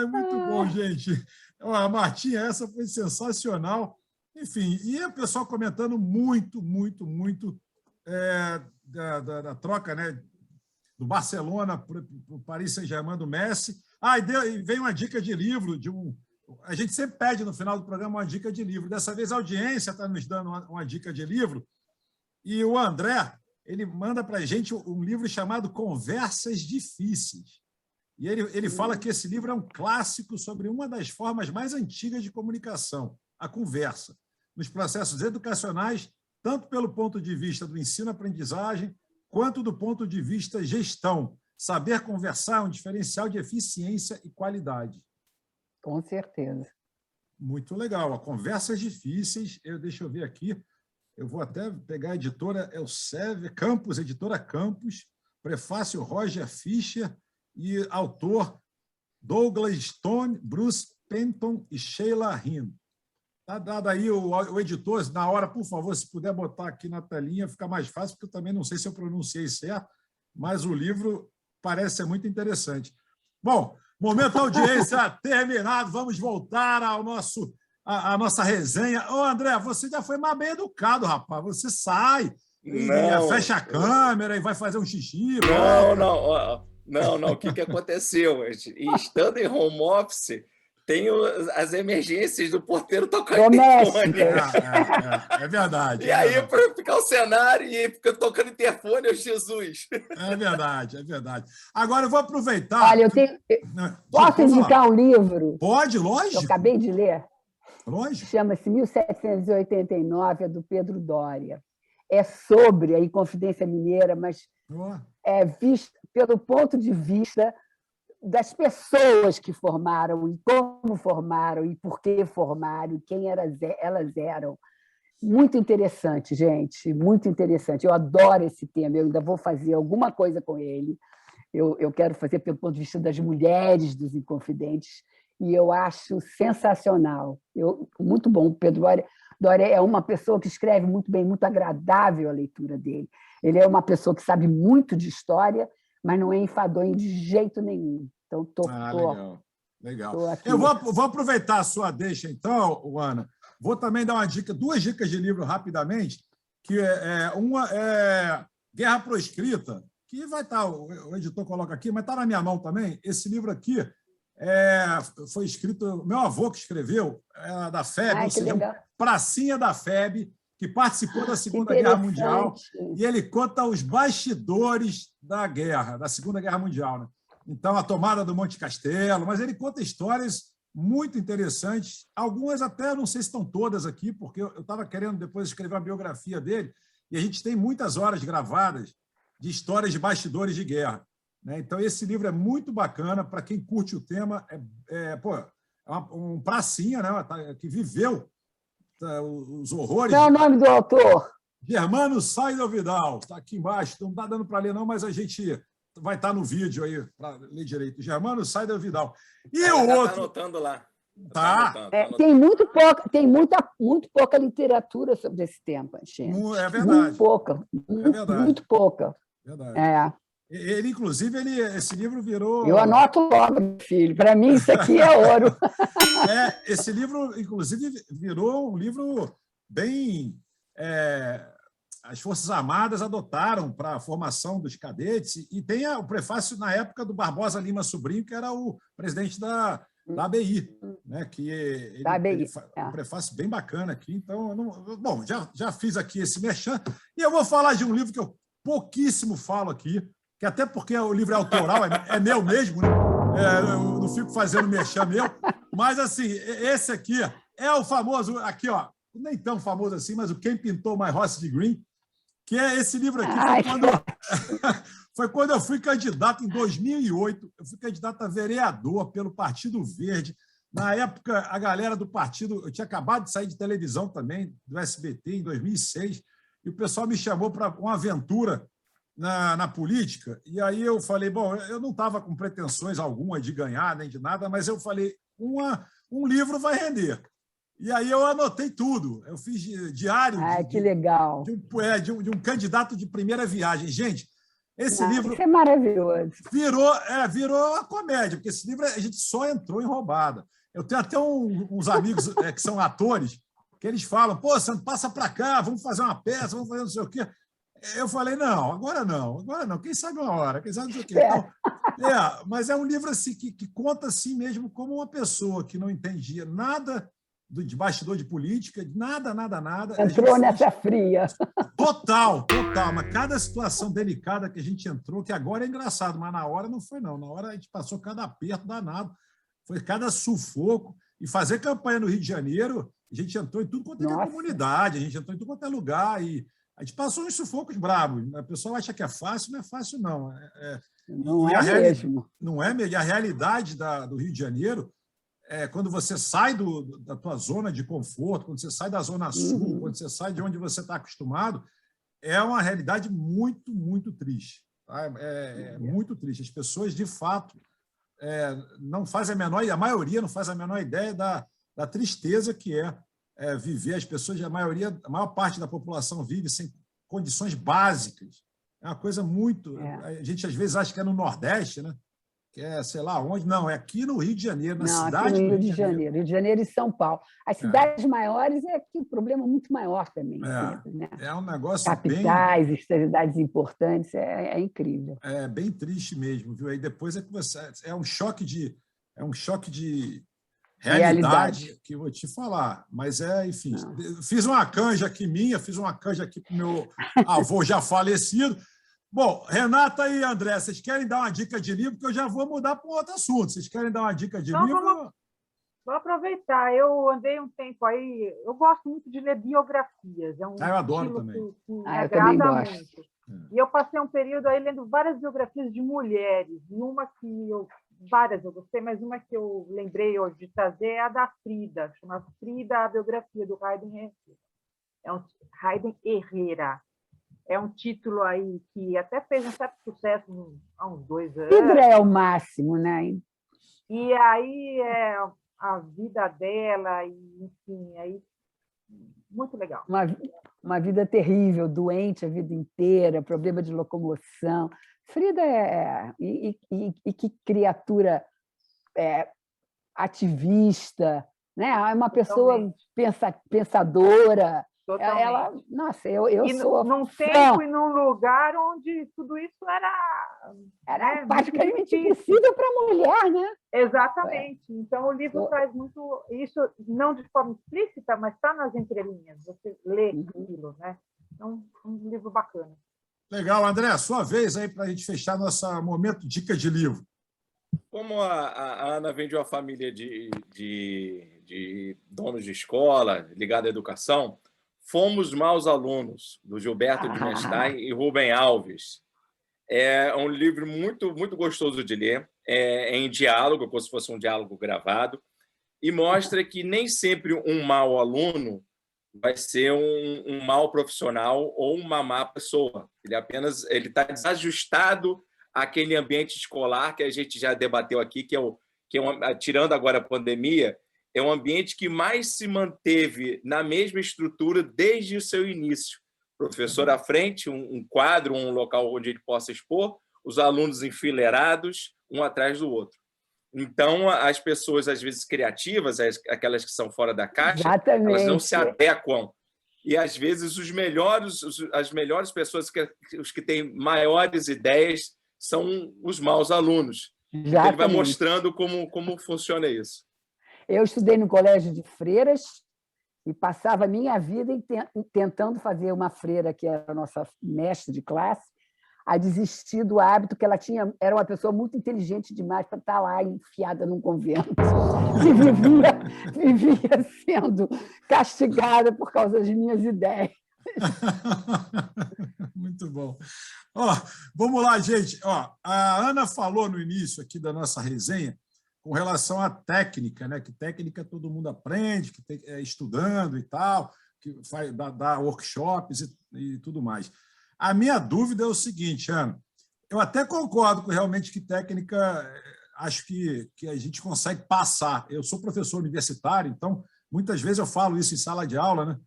Muito bom, gente. A Martinha, essa foi sensacional. Enfim, e o pessoal comentando muito da troca, né, do Barcelona para o Paris Saint-Germain do Messi. E veio uma dica de livro a gente sempre pede no final do programa uma dica de livro. Dessa vez a audiência está nos dando uma dica de livro. E o André, ele manda para a gente um livro chamado Conversas Difíceis. E ele fala que esse livro é um clássico sobre uma das formas mais antigas de comunicação, a conversa, nos processos educacionais, tanto pelo ponto de vista do ensino-aprendizagem, quanto do ponto de vista gestão. Saber conversar é um diferencial de eficiência e qualidade. Com certeza. Muito legal. Conversas Difíceis, deixa eu ver aqui, eu vou até pegar a editora Elsevier Campos, editora Campos, prefácio Roger Fischer e autor Douglas Stone, Bruce Penton e Sheila Hinn. Está dado aí o editor, na hora, por favor, se puder botar aqui na telinha, fica mais fácil, porque eu também não sei se eu pronunciei certo, mas o livro parece ser muito interessante. Bom, momento audiência terminado, vamos voltar à nossa resenha. Ô, André, você já foi mais bem educado, rapaz. Você sai, fecha a câmera e vai fazer um xixi. Não. O que aconteceu? Estando em home office, tem as emergências do porteiro tocando interfone. É verdade. E aí, para ficar o cenário e fica tocando interfone, é Jesus. É verdade. Agora eu vou aproveitar. Olha, posso indicar um livro? Pode, lógico. Eu acabei de ler. Lógico. Chama-se 1789, é do Pedro Doria. É sobre a Inconfidência Mineira, mas vista pelo ponto de vista das pessoas que formaram, e como formaram, e por que formaram, e quem elas eram. Muito interessante, gente, muito interessante. Eu adoro esse tema, eu ainda vou fazer alguma coisa com ele. Eu quero fazer pelo ponto de vista das mulheres dos Inconfidentes, e eu acho sensacional. Muito bom. O Pedro Doria é uma pessoa que escreve muito bem, muito agradável a leitura dele. Ele é uma pessoa que sabe muito de história, mas não é enfadonho de jeito nenhum. Então, legal. Eu vou aproveitar a sua deixa, então, Ana. Vou também dar duas dicas de livro rapidamente, que uma é Guerra Proscrita, que vai estar, o editor coloca aqui, mas está na minha mão também. Esse livro aqui foi escrito, meu avô que escreveu, da FEB, ou seja, um pracinha da FEB, que participou da Segunda Guerra Mundial, e ele conta os bastidores da Segunda Guerra Mundial, né? Então, a tomada do Monte Castelo, mas ele conta histórias muito interessantes, algumas até, não sei se estão todas aqui, porque eu estava querendo depois escrever a biografia dele, e a gente tem muitas horas gravadas de histórias de bastidores de guerra, né? Então, esse livro é muito bacana, para quem curte o tema, um pracinha, né, que viveu os horrores. Qual é o nome do autor? Germano Seidel-Vidal, está aqui embaixo, não está dando para ler não, mas a gente vai estar no vídeo aí para ler direito. Germano Seidel-Vidal. E o outro... Está anotando lá. Tá. Tem muito pouca literatura sobre esse tema, gente. É verdade. Muito pouca. Muito pouca. Verdade. Ele, inclusive, esse livro virou... Eu anoto logo, meu filho. Para mim, isso aqui é ouro. Esse livro, inclusive, virou um livro bem... as Forças Armadas adotaram para a formação dos cadetes, e tem o prefácio na época do Barbosa Lima Sobrinho, que era o presidente da ABI, né? Que ele um prefácio bem bacana aqui. Então, bom, já fiz aqui esse merchan, e eu vou falar de um livro que eu pouquíssimo falo aqui, que até porque o livro é autoral, é meu mesmo, né? Eu não fico fazendo merchan meu, mas assim, esse aqui é o famoso, aqui, ó, nem tão famoso assim, mas o Quem Pintou My Horse de Green, que é esse livro aqui, foi quando eu fui candidato em 2008, eu fui candidato a vereador pelo Partido Verde. Na época, a galera do partido, eu tinha acabado de sair de televisão também, do SBT, em 2006, e o pessoal me chamou para uma aventura na política, e aí eu falei, bom, eu não estava com pretensões alguma de ganhar, nem de nada, mas eu falei, um livro vai render. E aí eu anotei tudo. Eu fiz diário que legal. de um candidato de primeira viagem. Gente, esse livro... Isso é maravilhoso. Virou a comédia, porque esse livro a gente só entrou em roubada. Eu tenho até uns amigos que são atores, que eles falam, pô, Sandro, passa para cá, vamos fazer uma peça, vamos fazer não sei o quê. Eu falei, não, agora não, quem sabe uma hora, quem sabe não sei o quê. Então, mas é um livro assim, que conta assim mesmo como uma pessoa que não entendia nada de bastidor de política, nada. Entrou nessa fria. Total. Mas cada situação delicada que a gente entrou, que agora é engraçado, mas na hora não foi, não. Na hora a gente passou cada aperto danado, foi cada sufoco. E fazer campanha no Rio de Janeiro, a gente entrou em tudo quanto é comunidade, a gente entrou em tudo quanto é lugar, e a gente passou uns sufocos bravos. A pessoa acha que é fácil, não é fácil, não. Não é mesmo. Não é mesmo. E a realidade do Rio de Janeiro, quando você sai da tua zona de conforto, quando você sai da Zona Sul, quando você sai de onde você está acostumado, é uma realidade muito, muito triste. Tá? Muito triste. As pessoas, de fato, não fazem a maioria não faz a menor ideia da tristeza que é viver. As pessoas, a maior parte da população vive sem condições básicas. É uma coisa muito... A gente, às vezes, acha que é no Nordeste, né? Que é, sei lá onde, não, é aqui no Rio de Janeiro, na cidade do Rio de Janeiro. Rio de Janeiro e São Paulo. As cidades maiores é que o problema é muito maior também. Sempre, né? É um negócio capitais, as cidades importantes, é incrível. É bem triste mesmo, viu? Aí depois que você... É um choque de realidade que eu vou te falar. Mas enfim, fiz uma canja aqui minha, fiz uma canja aqui para o meu avô já falecido. Bom, Renata e André, vocês querem dar uma dica de livro? Porque eu já vou mudar para um outro assunto. Vocês querem dar uma dica de livro? Vou aproveitar. Eu andei um tempo aí... Eu gosto muito de ler biografias. É um eu adoro também. Que me agrada muito. E eu passei um período aí lendo várias biografias de mulheres, e várias eu gostei, mas uma que eu lembrei hoje de trazer é a da Frida, chama Frida, a biografia do Hayden Herrera. Hayden Herrera. É um título aí que até fez um certo sucesso há uns 2 anos. Frida é o máximo, né? E aí é a vida dela, e, enfim, aí muito legal. Uma vida terrível, doente a vida inteira, problema de locomoção. Frida e que criatura ativista, né? É uma pessoa pensadora. Ela, nossa, eu sou num fã. tempo e num lugar onde tudo isso era praticamente impossível para a mulher, né? Exatamente. Então, o livro traz muito isso, não de forma explícita, mas está nas entrelinhas. Você lê aquilo, né? Então, um livro bacana. Legal, André, sua vez aí para a gente fechar nosso momento dica de livro. Como a Ana vem de uma família de donos de escola, ligada à educação, Fomos Maus Alunos, do Gilberto de Mestain e Rubem Alves. É um livro muito, muito gostoso de ler, é em diálogo, como se fosse um diálogo gravado, e mostra que nem sempre um mau aluno vai ser um mau profissional ou uma má pessoa. Ele está desajustado àquele ambiente escolar que a gente já debateu aqui, tirando agora a pandemia, é um ambiente que mais se manteve na mesma estrutura desde o seu início. Professor à frente, um quadro, um local onde ele possa expor, os alunos enfileirados, um atrás do outro. Então, as pessoas, às vezes, criativas, aquelas que são fora da caixa, elas não se adequam. E, às vezes, as melhores pessoas, os que têm maiores ideias, são os maus alunos. Então, ele vai mostrando como funciona isso. Eu estudei no colégio de freiras e passava a minha vida tentando fazer uma freira, que era a nossa mestre de classe, a desistir do hábito que ela tinha. Era uma pessoa muito inteligente demais para estar lá enfiada num convento e vivia sendo castigada por causa das minhas ideias. Muito bom. Vamos lá, gente. A Ana falou no início aqui da nossa resenha com relação à técnica, né? Que técnica todo mundo aprende, que estudando e tal, que dá workshops e tudo mais. A minha dúvida é o seguinte, Ana, eu até concordo realmente que técnica, acho que a gente consegue passar. Eu sou professor universitário, então, muitas vezes eu falo isso em sala de aula, né?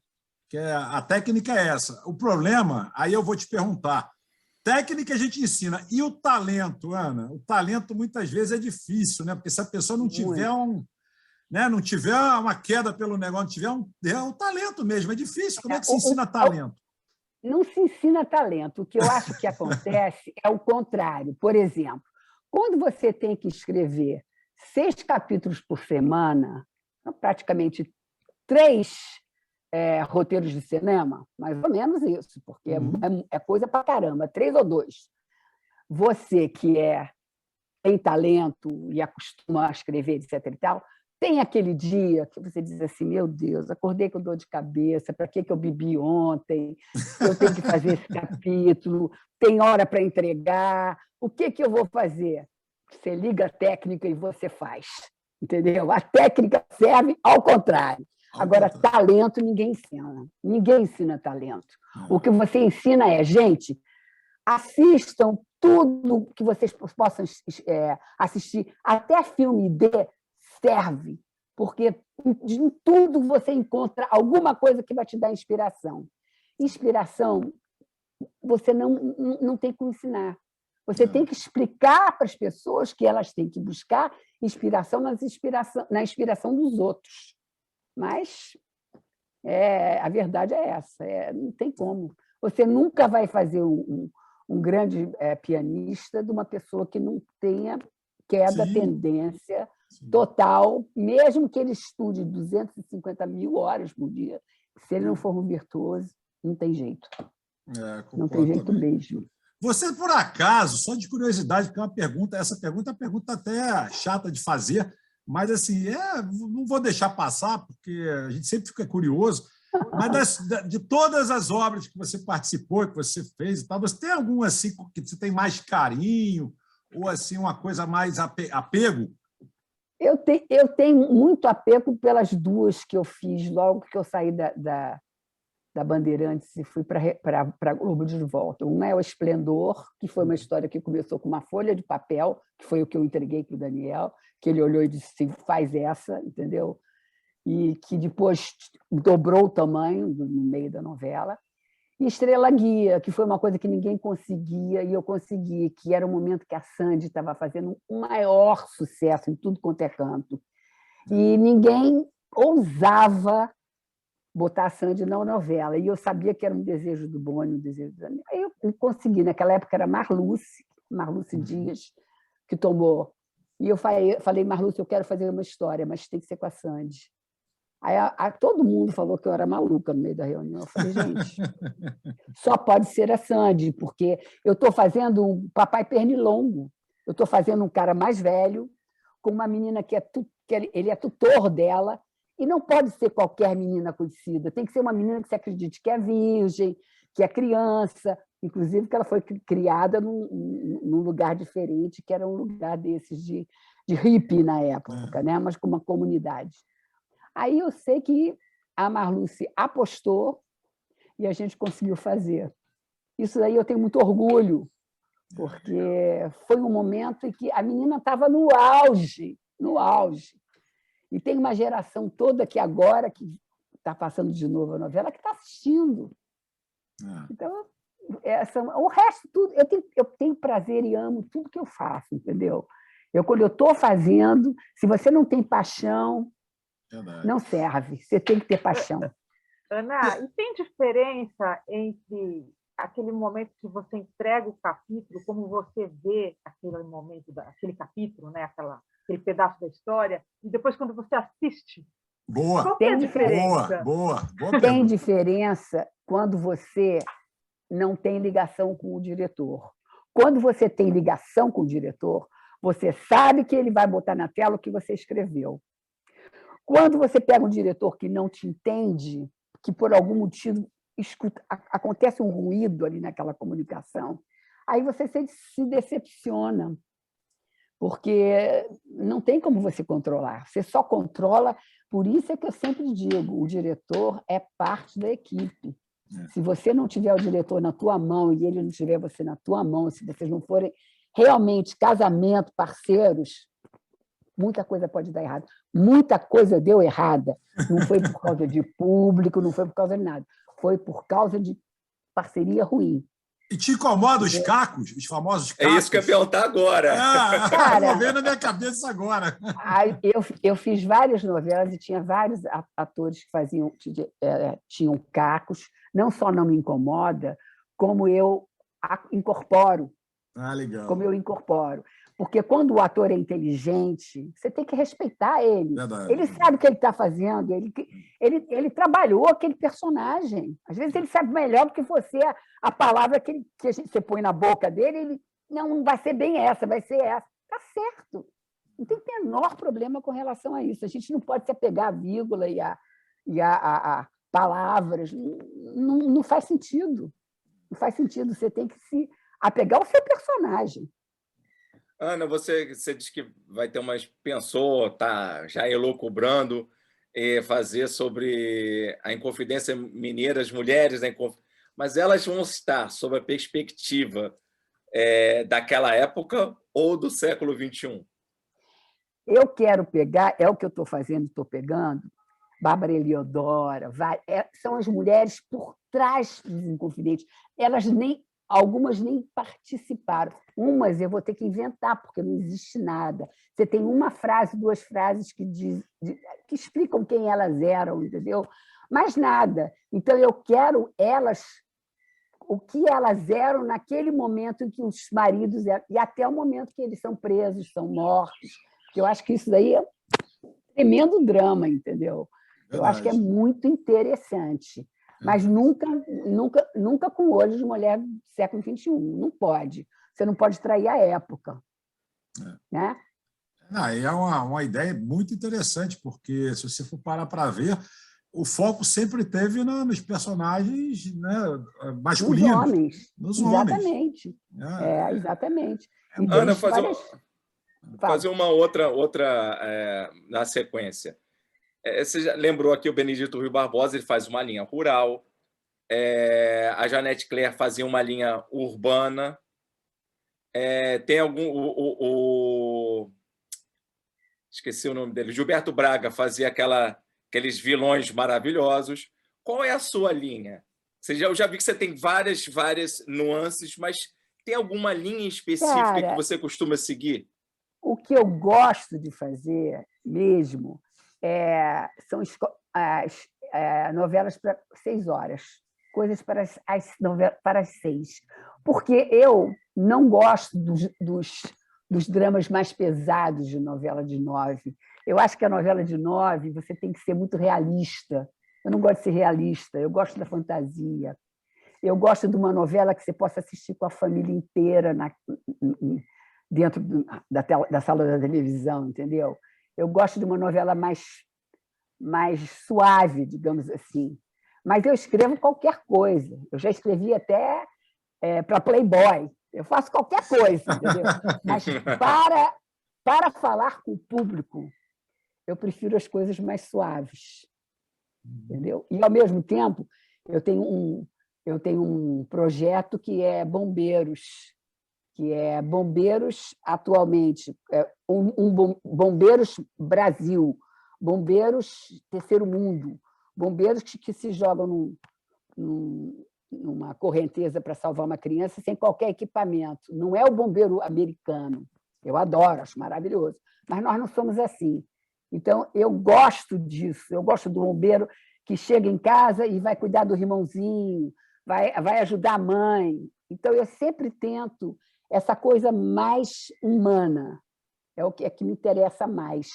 Que a técnica é essa. O problema, aí eu vou te perguntar, técnica a gente ensina, e o talento, Ana? O talento, muitas vezes, é difícil, né? Porque se a pessoa não tiver não tiver uma queda pelo negócio, não tiver o talento mesmo, é difícil. Como é que se ensina talento? Não se ensina talento. O que eu acho que acontece é o contrário. Por exemplo, quando você tem que escrever 6 capítulos por semana, praticamente 3 roteiros de cinema, mais ou menos isso, porque é coisa pra caramba, 3 ou 2. Você que tem talento e acostuma a escrever, etc. e tal, tem aquele dia que você diz assim, meu Deus, acordei com dor de cabeça, para que eu bebi ontem? Eu tenho que fazer esse capítulo, tem hora para entregar, o que eu vou fazer? Você liga a técnica e você faz, entendeu? A técnica serve ao contrário. Agora, talento ninguém ensina. Ninguém ensina talento. O que você ensina gente, assistam tudo que vocês possam assistir, até filme serve, porque em tudo você encontra alguma coisa que vai te dar inspiração. Inspiração, você não tem como ensinar. Você tem que explicar para as pessoas que elas têm que buscar inspiração na inspiração dos outros. Mas a verdade é essa, não tem como. Você nunca vai fazer um grande pianista de uma pessoa que não tenha queda, tendência total, mesmo que ele estude 250 mil horas por dia, se ele não for um virtuoso, não tem jeito. Não tem jeito mesmo. Você, por acaso, só de curiosidade, porque essa pergunta é uma pergunta até chata de fazer, mas assim, não vou deixar passar, porque a gente sempre fica curioso. Mas de todas as obras que você participou, que você fez, e tal, você tem alguma assim que você tem mais carinho ou assim uma coisa mais apego? Eu tenho muito apego pelas duas que eu fiz logo que eu saí da Bandeirantes e fui para a Globo de volta. Uma é o Esplendor, que foi uma história que começou com uma folha de papel, que foi o que eu entreguei para o Daniel, que ele olhou e disse, faz essa, entendeu? E que depois dobrou o tamanho no meio da novela. E Estrela Guia, que foi uma coisa que ninguém conseguia, e eu consegui, que era o momento que a Sandy estava fazendo um maior sucesso em tudo quanto é canto. E ninguém ousava botar a Sandy na novela. E eu sabia que era um desejo do Boni, um desejo do Daniel. Aí eu consegui. Naquela época era Marluce Dias, que tomou. E eu falei, Marluce, eu quero fazer uma história, mas tem que ser com a Sandy. Aí todo mundo falou que eu era maluca no meio da reunião. Eu falei, gente, só pode ser a Sandy, porque eu estou fazendo um papai pernilongo. Eu estou fazendo um cara mais velho, com uma menina que ele é tutor dela, e não pode ser qualquer menina conhecida. Tem que ser uma menina que se acredite que é virgem, que é criança, inclusive que ela foi criada num lugar diferente, que era um lugar desses de hippie na época, né? Mas com uma comunidade. Aí eu sei que a Marluce apostou e a gente conseguiu fazer. Isso aí eu tenho muito orgulho, porque foi um momento em que a menina estava no auge. E tem uma geração toda que agora, que está passando de novo a novela, que está assistindo. Então, o resto, tudo, eu tenho prazer e amo tudo que eu faço, entendeu? Quando eu estou fazendo, se você não tem paixão, não serve. Você tem que ter paixão. Ana, e tem diferença entre aquele momento que você entrega o capítulo, como você vê aquele momento, aquele capítulo, né? Aquele pedaço da história, e depois quando você assiste? Boa! Tem diferença? Boa tem diferença quando você não tem ligação com o diretor. Quando você tem ligação com o diretor, você sabe que ele vai botar na tela o que você escreveu. Quando você pega um diretor que não te entende, que por algum motivo acontece um ruído ali naquela comunicação, aí você se decepciona, porque não tem como você controlar. Você só controla. Por isso é que eu sempre digo, o diretor é parte da equipe. Se você não tiver o diretor na tua mão e ele não tiver você na tua mão, se vocês não forem realmente casamento, parceiros, muita coisa pode dar errado. Muita coisa deu errada. Não foi por causa de público, não foi por causa de nada. Foi por causa de parceria ruim. E te incomoda os cacos, os famosos cacos? É isso que eu ia perguntar agora. Cara, estou vendo na minha cabeça agora. Eu fiz várias novelas e tinha vários atores que tinham cacos. Não só não me incomoda, como eu incorporo. Legal. Como eu incorporo. Porque quando o ator é inteligente, você tem que respeitar ele. Verdade. Ele sabe o que ele está fazendo, ele trabalhou aquele personagem. Às vezes ele sabe melhor do que você a palavra que você põe na boca dele, ele não vai ser bem essa, vai ser essa. Está certo. Não tem menor problema com relação a isso. A gente não pode se apegar à vírgula e a palavras. Não faz sentido. Não faz sentido. Você tem que se apegar ao seu personagem. Ana, você disse que vai ter pensou, tá já elucubrando, fazer sobre a Inconfidência Mineira, as mulheres, mas elas vão estar sob a perspectiva daquela época ou do século XXI? Eu quero pegar, é o que eu estou fazendo, estou pegando, Bárbara Eliodora, são as mulheres por trás dos Inconfidentes. Algumas nem participaram. Umas eu vou ter que inventar, porque não existe nada. Você tem uma frase, duas frases que explicam quem elas eram, entendeu? Mais nada. Então, eu quero o que elas eram naquele momento em que os maridos eram, e até o momento que eles são presos, são mortos. Porque eu acho que isso daí é um tremendo drama, entendeu? Eu acho que é muito interessante. Mas nunca com o olho de mulher do século XXI. Não pode. Você não pode trair a época. Né? É uma ideia muito interessante, porque se você for parar para ver, o foco sempre teve nos personagens, né, Nos masculinos. homens. Nos homens. Exatamente. Exatamente. E tem Ana, histórias... fazer uma outra na sequência. Você já lembrou aqui o Benedito Rui Barbosa, ele faz uma linha rural. A Janete Claire fazia uma linha urbana. Tem esqueci o nome dele. Gilberto Braga fazia aqueles vilões maravilhosos. Qual é a sua linha? Eu já vi que você tem várias nuances, mas tem alguma linha específica que você costuma seguir? O que eu gosto de fazer mesmo são as novelas para 6 horas, coisas para as 6. Porque eu não gosto dos dramas mais pesados de novela de 9. Eu acho que a novela de 9 você tem que ser muito realista. Eu não gosto de ser realista, eu gosto da fantasia. Eu gosto de uma novela que você possa assistir com a família inteira dentro da sala da televisão, entendeu? Eu gosto de uma novela mais suave, digamos assim. Mas eu escrevo qualquer coisa. Eu já escrevi até para Playboy. Eu faço qualquer coisa, entendeu? Mas para falar com o público, eu prefiro as coisas mais suaves, entendeu? E, ao mesmo tempo, eu tenho um projeto que é Bombeiros, atualmente, Bombeiros Brasil, Bombeiros Terceiro Mundo, bombeiros que se jogam numa correnteza para salvar uma criança sem qualquer equipamento. Não é o bombeiro americano. Eu adoro, acho maravilhoso. Mas nós não somos assim. Então, eu gosto disso. Eu gosto do bombeiro que chega em casa e vai cuidar do irmãozinho, vai ajudar a mãe. Então, eu sempre tento essa coisa mais humana. É o que me interessa mais.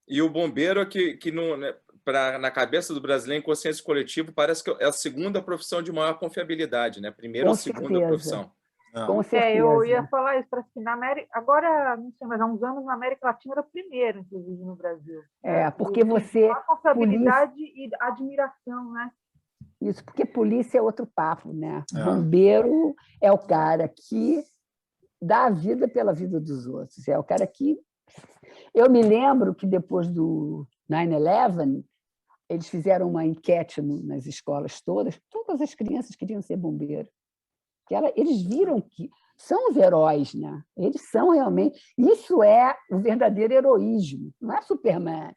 E o bombeiro que na cabeça do brasileiro, em consciência coletiva, parece que é a segunda profissão de maior confiabilidade, né? Primeira ou segunda profissão. Com certeza. Eu ia falar isso, parece que na América, agora, não sei, mas há uns anos na América Latina era o primeiro, inclusive, no Brasil. Porque você... A confiabilidade e admiração, né? Isso, porque polícia é outro papo, né? Bombeiro é o cara que dá a vida pela vida dos outros. É o cara que... Eu me lembro que depois do 9/11, eles fizeram uma enquete nas escolas todas as crianças queriam ser bombeiro. Eles viram que são os heróis, né? Eles são realmente... Isso é o verdadeiro heroísmo, não é Superman,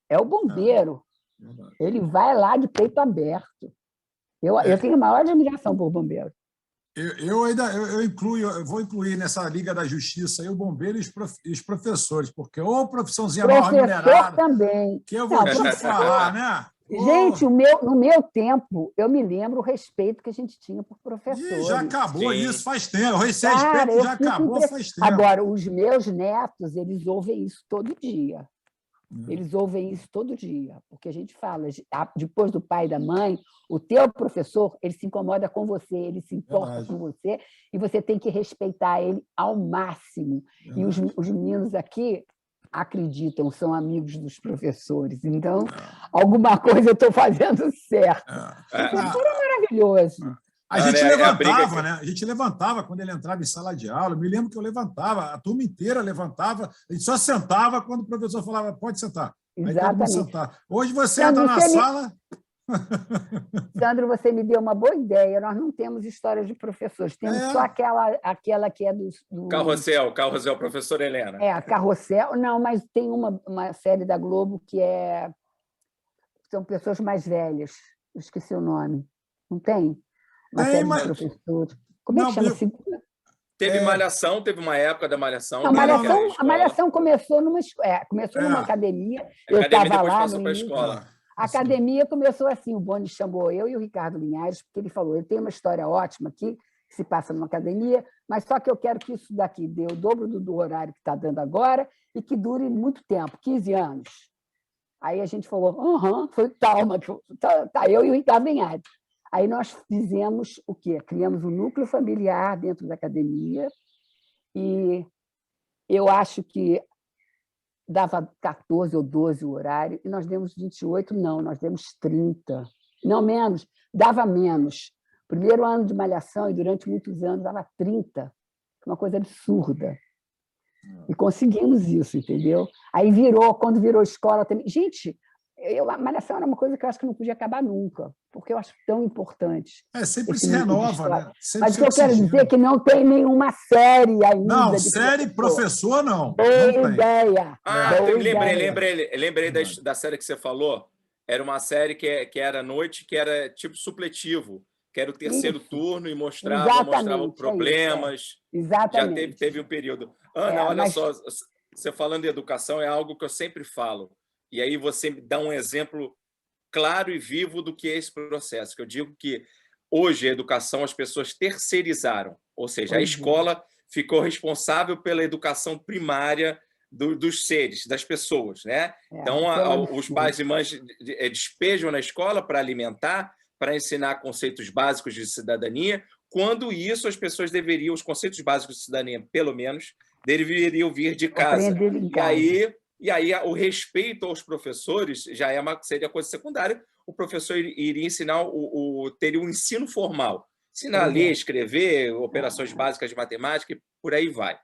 é o bombeiro. Ele vai lá de peito aberto. Eu tenho a maior admiração por bombeiro. Eu vou incluir nessa Liga da Justiça aí o bombeiro e os professores, porque ou profissãozinha mal remunerada também. Que eu vou te falar, né? Gente, no meu tempo, eu me lembro o respeito que a gente tinha por professores. Já acabou isso faz tempo. Esse respeito já acabou faz tempo. Agora, os meus netos, eles ouvem isso todo dia. Eles ouvem isso todo dia, porque a gente fala, depois do pai e da mãe, o teu professor, ele se incomoda com você, ele se importa com você, e você tem que respeitar ele ao máximo. E os meninos aqui acreditam, são amigos dos professores. Então, alguma coisa eu estou fazendo certo. O professor é maravilhoso. A gente levantava, né? A gente levantava quando ele entrava em sala de aula. Eu me lembro que eu levantava, a turma inteira levantava, a gente só sentava quando o professor falava, pode sentar. Exatamente. Hoje você entra na sala... Sandro, você me deu uma boa ideia. Nós não temos histórias de professores, temos só aquela que é do... Carrossel, professora Helena. Carrossel. Não, mas tem uma série da Globo que são pessoas mais velhas. Eu esqueci o nome. Não tem? Uma série de professores. Como é que chama? Teve Malhação, teve uma época da Malhação. A Malhação começou numa academia. Eu estava lá no início. A academia começou assim, o Boni chamou eu e o Ricardo Linhares, porque ele falou, eu tenho uma história ótima aqui, que se passa numa academia, mas só que eu quero que isso daqui dê o dobro do horário que está dando agora e que dure muito tempo, 15 anos. Aí a gente falou, foi calma, tá eu e o Ricardo Linhares. Aí nós fizemos o quê? Criamos um núcleo familiar dentro da academia e eu acho que dava 14 ou 12 o horário, e nós demos 28, não, nós demos 30. Não, menos, dava menos. Primeiro ano de malhação, e durante muitos anos dava 30. Uma coisa absurda. E conseguimos isso, entendeu? Aí quando virou escola também. Gente, a malhação era uma coisa que eu acho que não podia acabar nunca, porque eu acho tão importante. Sempre se renova, né? Sempre Mas o que eu quero dizer é que não tem nenhuma série ainda. Não, série professor, não. Boa ideia. Lembrei da série que você falou. Era uma série que era à noite, que era tipo supletivo, que era o terceiro turno e mostrava problemas. Exatamente. Já teve um período. Ana, olha só, você falando de educação é algo que eu sempre falo. E aí você me dá um exemplo claro e vivo do que é esse processo. Que eu digo que hoje a educação as pessoas terceirizaram, ou seja, a escola ficou responsável pela educação primária dos seres, das pessoas, né? Então, os pais e mães despejam na escola para alimentar, para ensinar conceitos básicos de cidadania, quando isso as pessoas deveriam, os conceitos básicos de cidadania, pelo menos, deveriam vir de casa. E aí o respeito aos professores seria coisa secundária. O professor iria ensinar, teria um ensino formal. Ensinar a ler, escrever, operações básicas de matemática e por aí vai.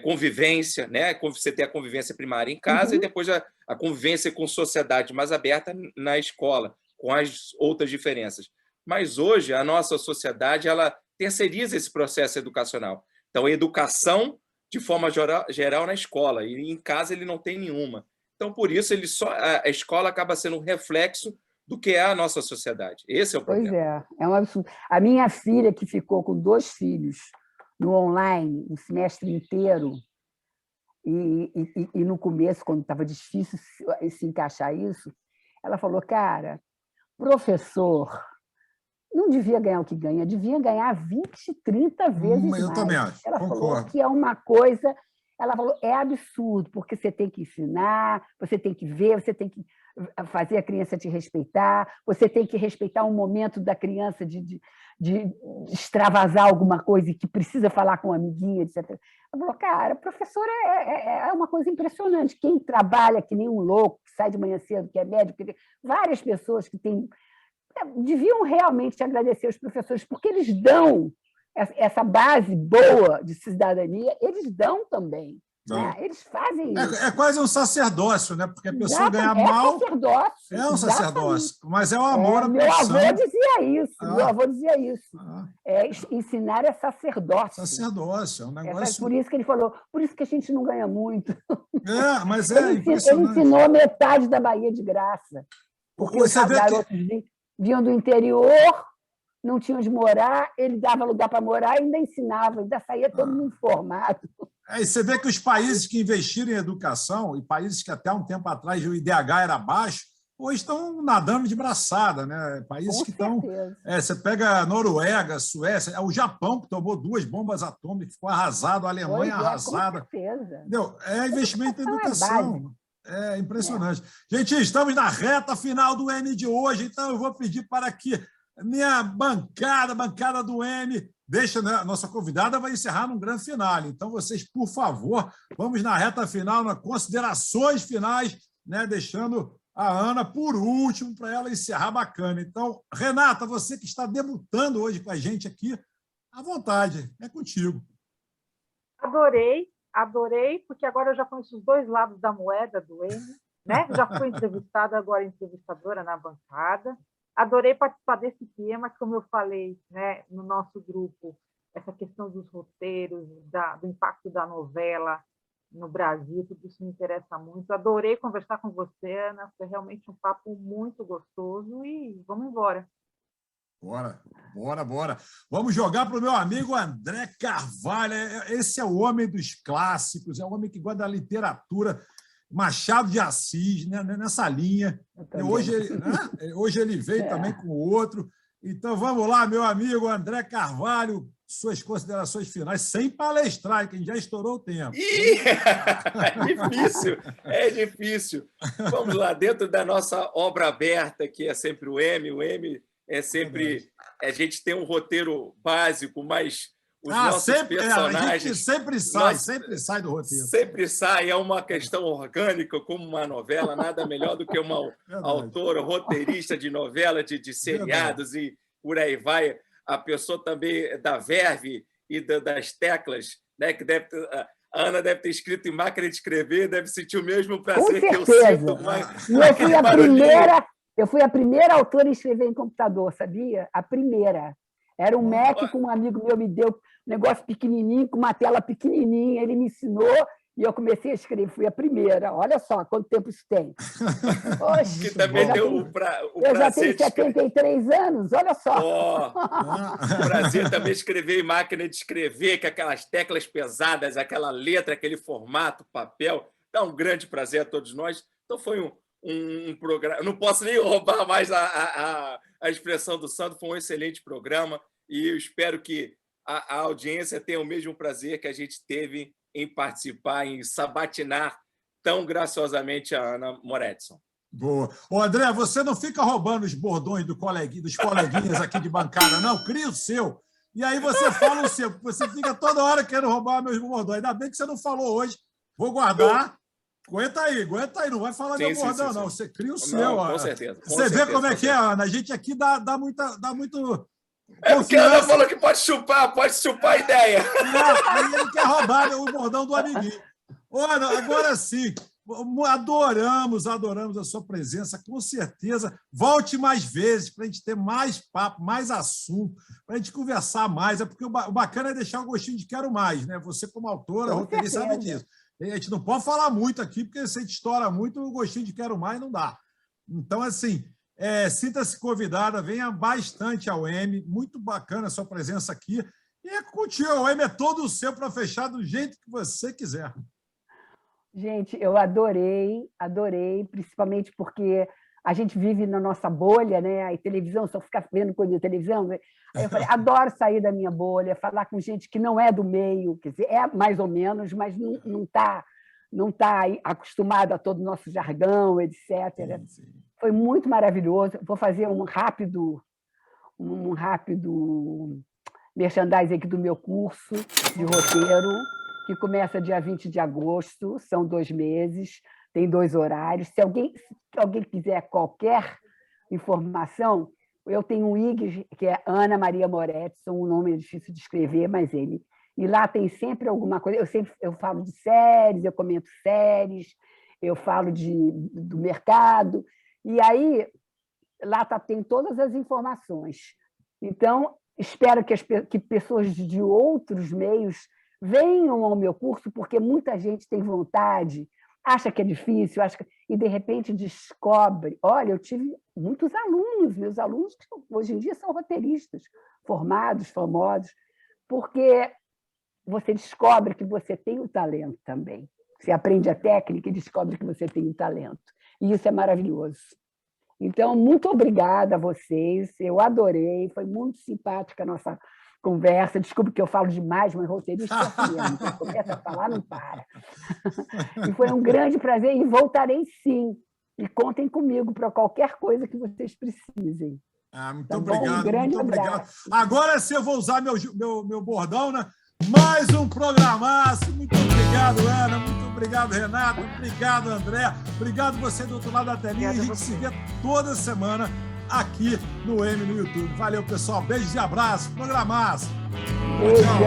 Convivência, né? Você tem a convivência primária em casa e depois a convivência com sociedade mais aberta na escola, com as outras diferenças. Mas hoje a nossa sociedade ela terceiriza esse processo educacional. Então, a educação de forma geral na escola, e em casa ele não tem nenhuma. Então, por isso, a escola acaba sendo um reflexo do que é a nossa sociedade. Esse é o problema. Pois é um absurdo. A minha filha, que ficou com 2 filhos no online, um semestre inteiro, e no começo, quando estava difícil se encaixar isso, ela falou, cara, professor não devia ganhar o que ganha, devia ganhar 20, 30 vezes mais. Eu também acho, ela concordo. falou que é uma coisa... Ela falou, é absurdo, porque você tem que ensinar, você tem que ver, você tem que fazer a criança te respeitar, você tem que respeitar um momento da criança de extravasar alguma coisa e que precisa falar com um amiguinho, etc. Ela falou, cara, professor é uma coisa impressionante. Quem trabalha que nem um louco, que sai de manhã cedo, que é médico, várias pessoas que têm... deviam realmente agradecer os professores, porque eles dão essa base boa de cidadania, eles dão também. Né? Eles fazem isso. É quase um sacerdócio, né? Porque a pessoa ganha mal... Sacerdócio, é um sacerdócio, mas é o amor à profissão. Meu avô dizia isso. Meu avô dizia isso. Ensinar é sacerdócio. Sacerdócio, é um negócio... Por isso que ele falou, por isso que a gente não ganha muito. Mas é impressionante. Ele ensinou metade da Bahia de graça. Porque os garotos vinham do interior, não tinham onde morar, ele dava lugar para morar e ainda ensinava, ainda saía todo mundo formado. E você vê que os países que investiram em educação, e países que até um tempo atrás o IDH era baixo, hoje estão nadando de braçada, né? Países que estão... você pega a Noruega, Suécia, o Japão, que tomou 2 bombas atômicas, ficou arrasado, a Alemanha arrasada. Com certeza. Entendeu? É investimento em educação. É impressionante. Gente, estamos na reta final do M de hoje, então eu vou pedir para que minha bancada do M, a nossa convidada vai encerrar num grande final. Então, vocês, por favor, vamos na reta final, nas considerações finais, né, deixando a Ana por último, para ela encerrar bacana. Então, Renata, você que está debutando hoje com a gente aqui, à vontade, é contigo. Adorei, porque agora eu já conheço os 2 lados da moeda do M, né? Já fui entrevistada, agora entrevistadora na bancada. Adorei participar desse tema, como eu falei, né, no nosso grupo, essa questão dos roteiros, do impacto da novela no Brasil, tudo isso me interessa muito. Adorei conversar com você, Ana, foi realmente um papo muito gostoso e vamos embora. Bora. Vamos jogar para o meu amigo André Carvalho. Esse é o homem dos clássicos, é o homem que gosta da literatura, Machado de Assis, né, nessa linha. Hoje ele veio também com outro. Então, vamos lá, meu amigo André Carvalho, suas considerações finais, sem palestrar, que a gente já estourou o tempo. É difícil. Vamos lá, dentro da nossa obra aberta, que é sempre o M é sempre... A gente tem um roteiro básico, mas os nossos personagens. A gente sempre sai do roteiro. Sempre sai, é uma questão orgânica, como uma novela, nada melhor do que uma autora, roteirista de novela, de seriados e por aí vai. A pessoa também da verve e das teclas, né, que a Ana deve ter escrito em máquina de escrever, deve sentir o mesmo prazer que eu sinto. Eu fui a primeira autora a escrever em computador, sabia? A primeira. Era um Mac que um amigo meu me deu, um negócio pequenininho, com uma tela pequenininha, ele me ensinou e eu comecei a escrever, fui a primeira. Olha só quanto tempo isso tem. Oxe, que também deu o prazer. Eu já tenho 73 anos, olha só. O prazer também escrever em máquina de escrever, com aquelas teclas pesadas, aquela letra, aquele formato, papel. Dá um grande prazer a todos nós. Então foi um programa. Não posso nem roubar mais a expressão do Sandro, foi um excelente programa e eu espero que a audiência tenha o mesmo prazer que a gente teve em participar, em sabatinar tão graciosamente a Ana Moretson. Boa. Ô, André, você não fica roubando os bordões dos coleguinhas aqui de bancada, não. Cria o seu. E aí você fala o seu. Você fica toda hora querendo roubar meus bordões. Ainda bem que você não falou hoje. Vou guardar. Aguenta aí. Não vai falar meu bordão, não. Você cria o seu. Não, com certeza. Você vê como é que é, Ana? A gente aqui dá muito... É porque a Ana falou que pode chupar a ideia. Aí ele quer roubar o bordão do amiguinho. Ana, agora sim, adoramos a sua presença, com certeza. Volte mais vezes para a gente ter mais papo, mais assunto, para a gente conversar mais. É porque o bacana é deixar o gostinho de quero mais, né? Você, como autora, roteirista, sabe disso. A gente não pode falar muito aqui, porque se a gente estoura muito, o gostinho de quero mais não dá. Então, assim... sinta-se convidada, venha bastante ao M, muito bacana a sua presença aqui. E é contigo, o M é todo seu para fechar do jeito que você quiser. Gente, eu adorei, principalmente porque a gente vive na nossa bolha, né? A televisão, só ficar vendo coisa de televisão. Né? Aí eu falei, adoro sair da minha bolha, falar com gente que não é do meio, quer dizer, é mais ou menos, mas não está acostumado a todo o nosso jargão, etc. Sim. Foi muito maravilhoso. Vou fazer um rápido merchandising aqui do meu curso de roteiro, que começa dia 20 de agosto, são 2 meses, tem 2 horários. Se alguém quiser qualquer informação, eu tenho um IG, que é Ana Maria Moretson, um nome é difícil de escrever, mas ele... E lá tem sempre alguma coisa. Eu falo de séries, eu comento séries, eu falo do mercado. E aí, lá tem todas as informações. Então, espero que pessoas de outros meios venham ao meu curso, porque muita gente tem vontade, acha que é difícil, e, de repente, descobre. Olha, eu tive muitos alunos, meus alunos que hoje em dia são roteiristas, formados, famosos, porque você descobre que você tem o talento também. Você aprende a técnica e descobre que você tem o talento. E isso é maravilhoso. Então, muito obrigada a vocês. Eu adorei. Foi muito simpática a nossa conversa. Desculpe que eu falo demais, mas roteirista é assim mesmo. Quando começa a falar, não para. E foi um grande prazer. E voltarei, sim. E contem comigo para qualquer coisa que vocês precisem. Muito obrigado. Muito obrigado. Agora sim eu vou usar meu bordão, né? Mais um programaço. Muito obrigado, Ana. Muito obrigado, Renata. Obrigado, André. Obrigado você do outro lado da telinha. A gente se vê toda semana aqui no M no YouTube. Valeu, pessoal. Beijos e abraços. Programaço. Tchau.